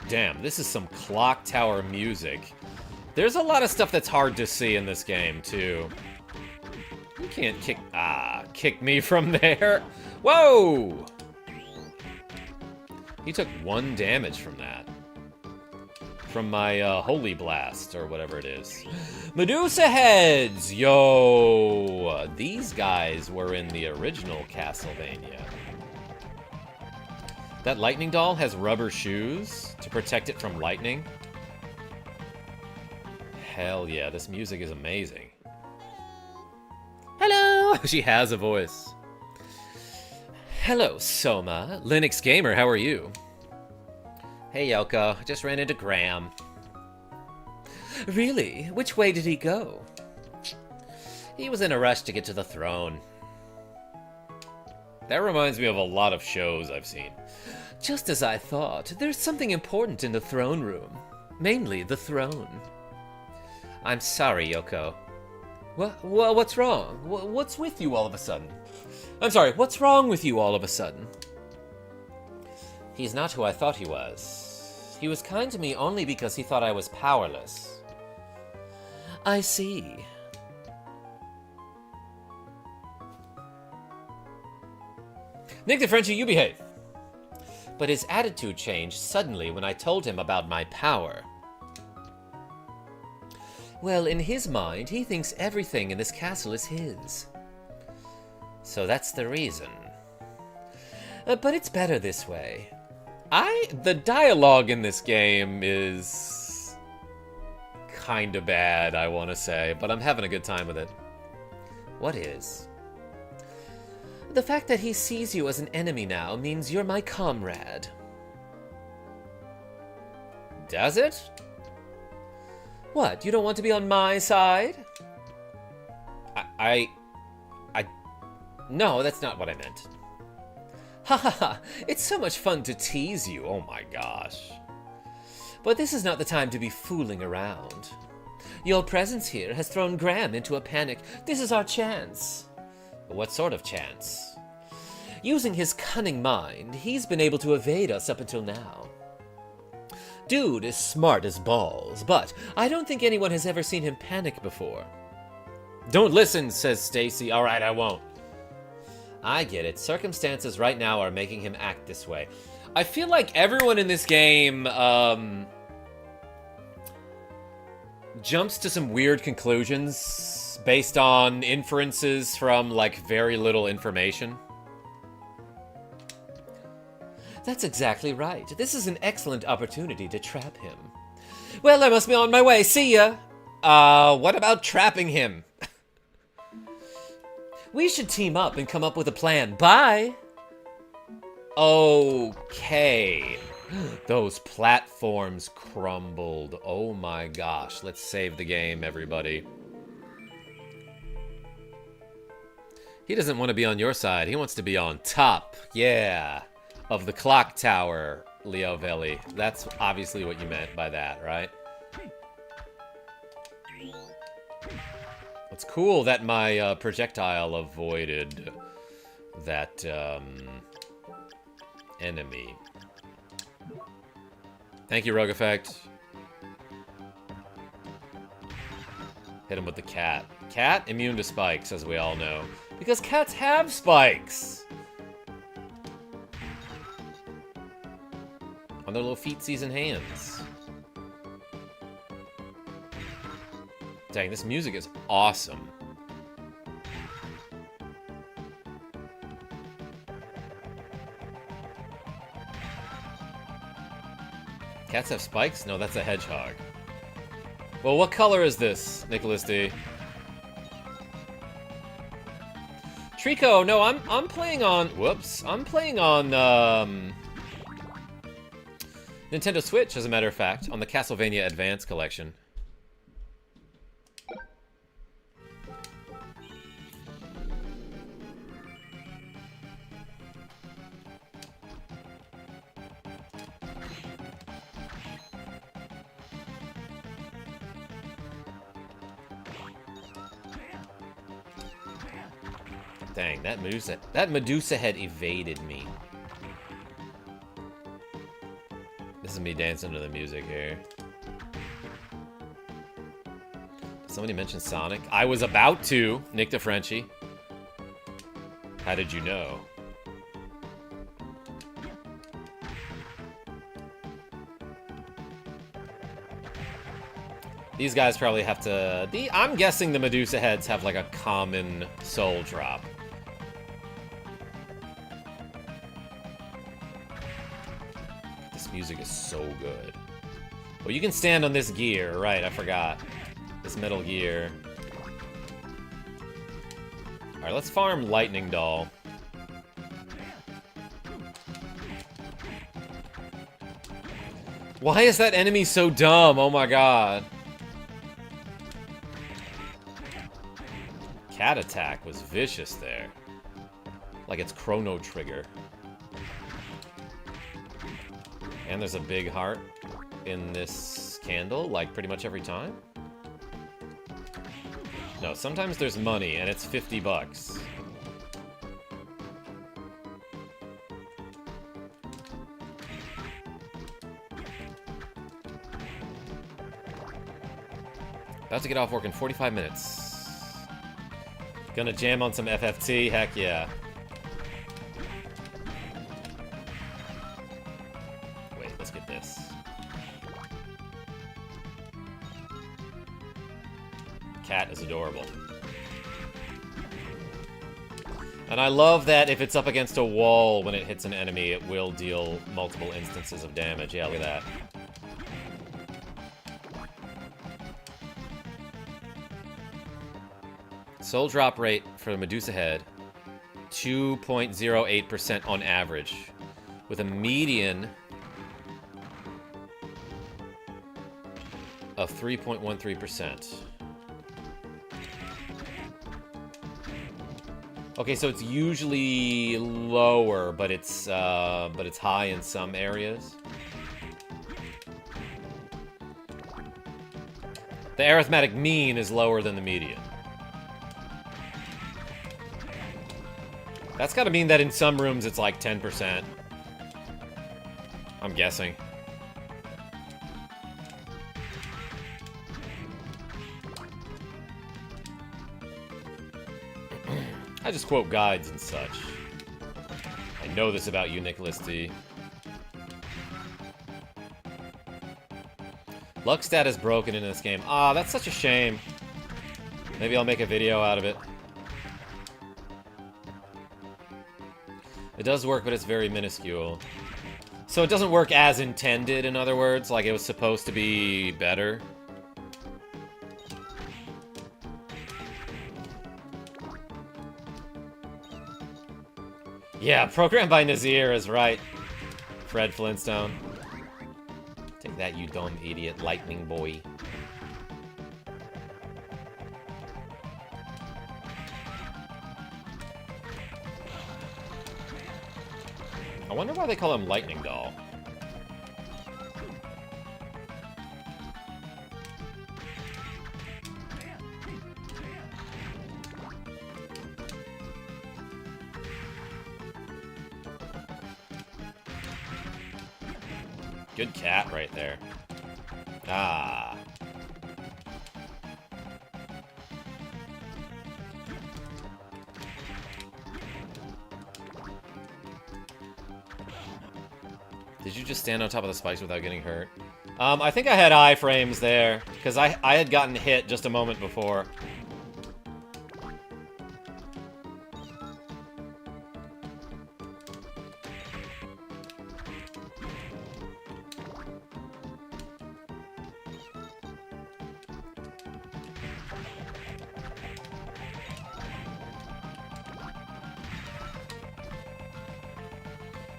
Damn, this is some clock tower music. There's a lot of stuff that's hard to see in this game, too. You can't kick me from there. Whoa! He took 1 damage from that. From my Holy Blast, or whatever it is. Medusa Heads! Yo! These guys were in the original Castlevania. That lightning doll has rubber shoes to protect it from lightning. Hell yeah, this music is amazing. Hello! She has a voice. Hello, Soma. Linux Gamer, how are you? Hey, Yoko. Just ran into Graham. Really? Which way did he go? He was in a rush to get to the throne. That reminds me of a lot of shows I've seen. Just as I thought, there's something important in the throne room. Mainly the throne. I'm sorry, Yoko. What's wrong? What's with you all of a sudden? I'm sorry, what's wrong with you all of a sudden? He's not who I thought he was. He was kind to me only because he thought I was powerless. I see. Nick the Frenchie, you behave. But his attitude changed suddenly when I told him about my power. Well, in his mind, he thinks everything in this castle is his. So that's the reason. But it's better this way. The dialogue in this game is kinda bad, I want to say, but I'm having a good time with it. What is? The fact that he sees you as an enemy now means you're my comrade. Does it? What, you don't want to be on my side? No, that's not what I meant. Ha ha ha, it's so much fun to tease you, oh my gosh. But this is not the time to be fooling around. Your presence here has thrown Graham into a panic. This is our chance. What sort of chance? Using his cunning mind, he's been able to evade us up until now. Dude is smart as balls, but I don't think anyone has ever seen him panic before. Don't listen, says Stacy. All right, I won't. I get it. Circumstances right now are making him act this way. I feel like everyone in this game jumps to some weird conclusions based on inferences from, like, very little information. That's exactly right. This is an excellent opportunity to trap him. Well, I must be on my way. See ya! What about trapping him? We should team up and come up with a plan. Bye! Okay. Those platforms crumbled. Oh my gosh. Let's save the game, everybody. He doesn't want to be on your side. He wants to be on top. Yeah. Of the clock tower, Leo Velli. That's obviously what you meant by that, right? It's cool that my projectile avoided that enemy. Thank you, Rogue Effect. Hit him with the cat. Cat immune to spikes, as we all know. Because cats have spikes! On their little feetsies and hands. Dang, this music is awesome. Cats have spikes? No, that's a hedgehog. Well, what color is this, Nicholas D? Trico, no, I'm playing on... Whoops. I'm playing on, Nintendo Switch, as a matter of fact, on the Castlevania Advance Collection. Dang, that Medusa head evaded me. This is me dancing to the music here. Did somebody mention Sonic? I was about to, Nick DeFrenchie. How did you know? These guys probably have to... I'm guessing the Medusa heads have like a common soul drop. This music is so good. Well, you can stand on this gear, right? I forgot. This metal gear. Alright, let's farm Lightning Doll. Why is that enemy so dumb? Oh my god. Cat attack was vicious there. Like it's Chrono Trigger. And there's a big heart in this candle, like pretty much every time. No, sometimes there's money, and it's 50 bucks. About to get off work in 45 minutes. Gonna jam on some FFT? Heck yeah. Wait, let's get this. Cat is adorable. And I love that if it's up against a wall when it hits an enemy, it will deal multiple instances of damage. Yeah, look at that. Soul drop rate for the Medusa head, 2.08% on average, with a median of 3.13%. Okay, so it's usually lower, but it's high in some areas. The arithmetic mean is lower than the median. That's gotta mean that in some rooms it's like 10%. I'm guessing. I just quote guides and such. I know this about you, Nicholas D. Luck stat is broken in this game. Ah, that's such a shame. Maybe I'll make a video out of it. It does work, but it's very minuscule. So it doesn't work as intended, in other words? Like it was supposed to be better? Yeah, programmed by Nazir is right. Fred Flintstone. Take that, you dumb idiot, lightning boy. I wonder why they call him Lightning Doll. Good cat right there. Ah. Did you just stand on top of the spikes without getting hurt? I think I had iframes there, because I had gotten hit just a moment before.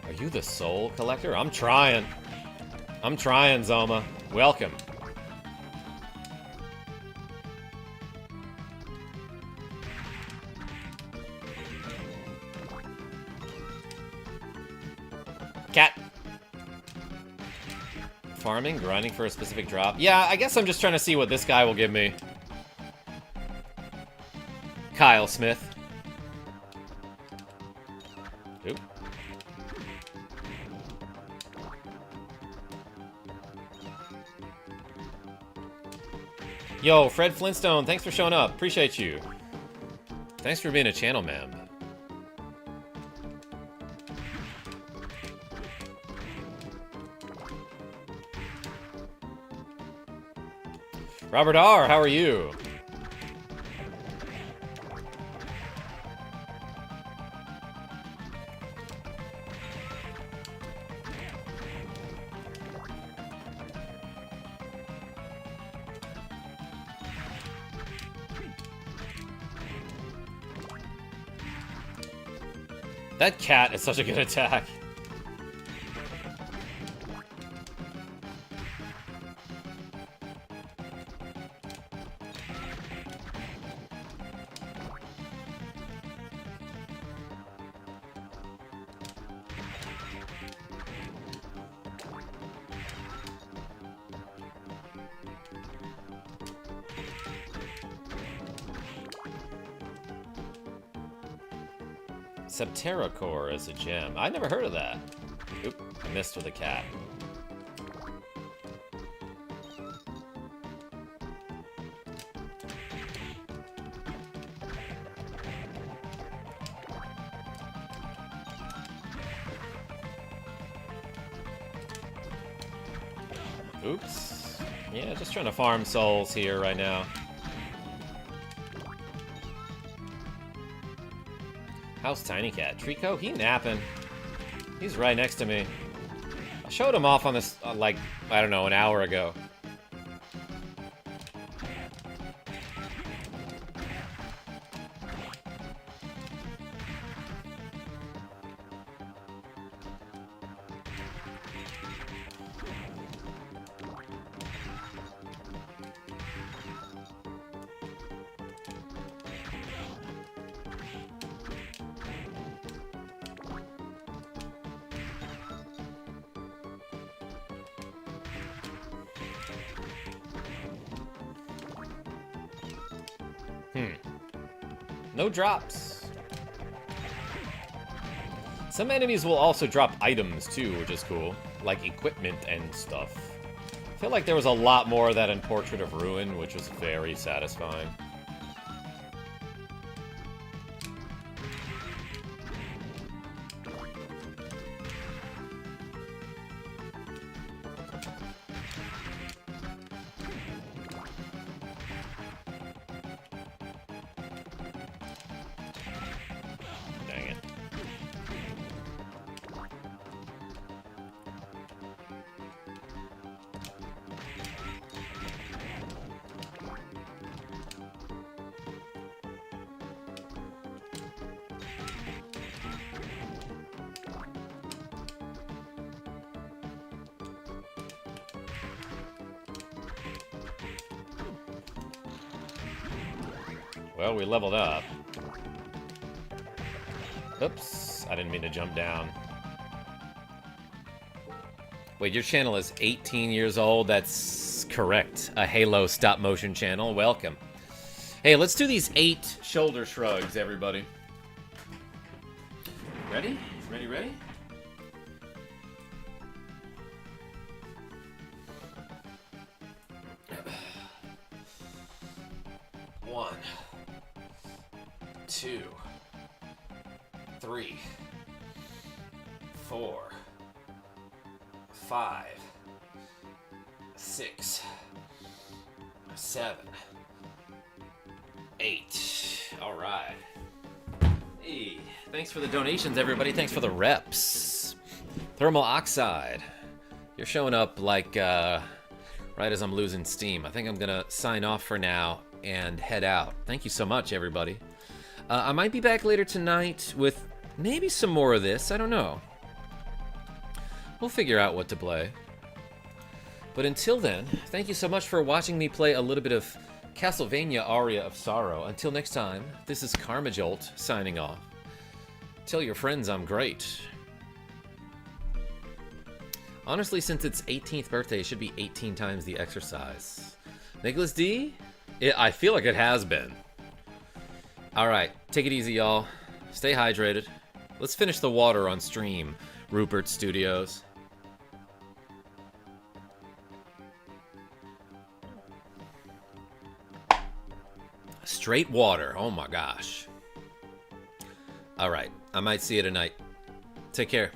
Are you the soul collector? I'm trying. I'm trying, Zoma. Welcome. Cat. Farming, grinding for a specific drop. Yeah, I guess I'm just trying to see what this guy will give me. Kyle Smith. Oop. Yo, Fred Flintstone, thanks for showing up. Appreciate you. Thanks for being a channel member. Robert R., how are you? That cat is such a good attack. Septeracore is a gem. I never heard of that. Oop, I missed with a cat. Oops. Yeah, just trying to farm souls here right now. How's Tiny Cat? Trico? He napping. He's right next to me. I showed him off on this, like, I don't know, an hour ago. No drops. Some enemies will also drop items too, which is cool. Like equipment and stuff. I feel like there was a lot more of that in Portrait of Ruin, which was very satisfying. Well, we leveled up. Oops, I didn't mean to jump down. Wait, your channel is 18 years old? That's correct. A Halo stop-motion channel. Welcome. Hey, let's do these 8 shoulder shrugs, everybody. Ready? Ready, ready? 1, 2, 3, 4, 5, 6, 7, 8. All right. Hey, thanks for the donations, everybody. Thanks for the reps. Thermal oxide. You're showing up like right as I'm losing steam. I think I'm gonna sign off for now and head out. Thank you so much, everybody. I might be back later tonight with maybe some more of this. I don't know. We'll figure out what to play. But until then, thank you so much for watching me play a little bit of Castlevania Aria of Sorrow. Until next time, this is KarmaJolt signing off. Tell your friends I'm great. Honestly, since its 18th birthday, it should be 18 times the exercise. Nicholas D? I feel like it has been. Alright, take it easy, y'all. Stay hydrated. Let's finish the water on stream, Rupert Studios. Straight water. Oh my gosh. Alright, I might see you tonight. Take care.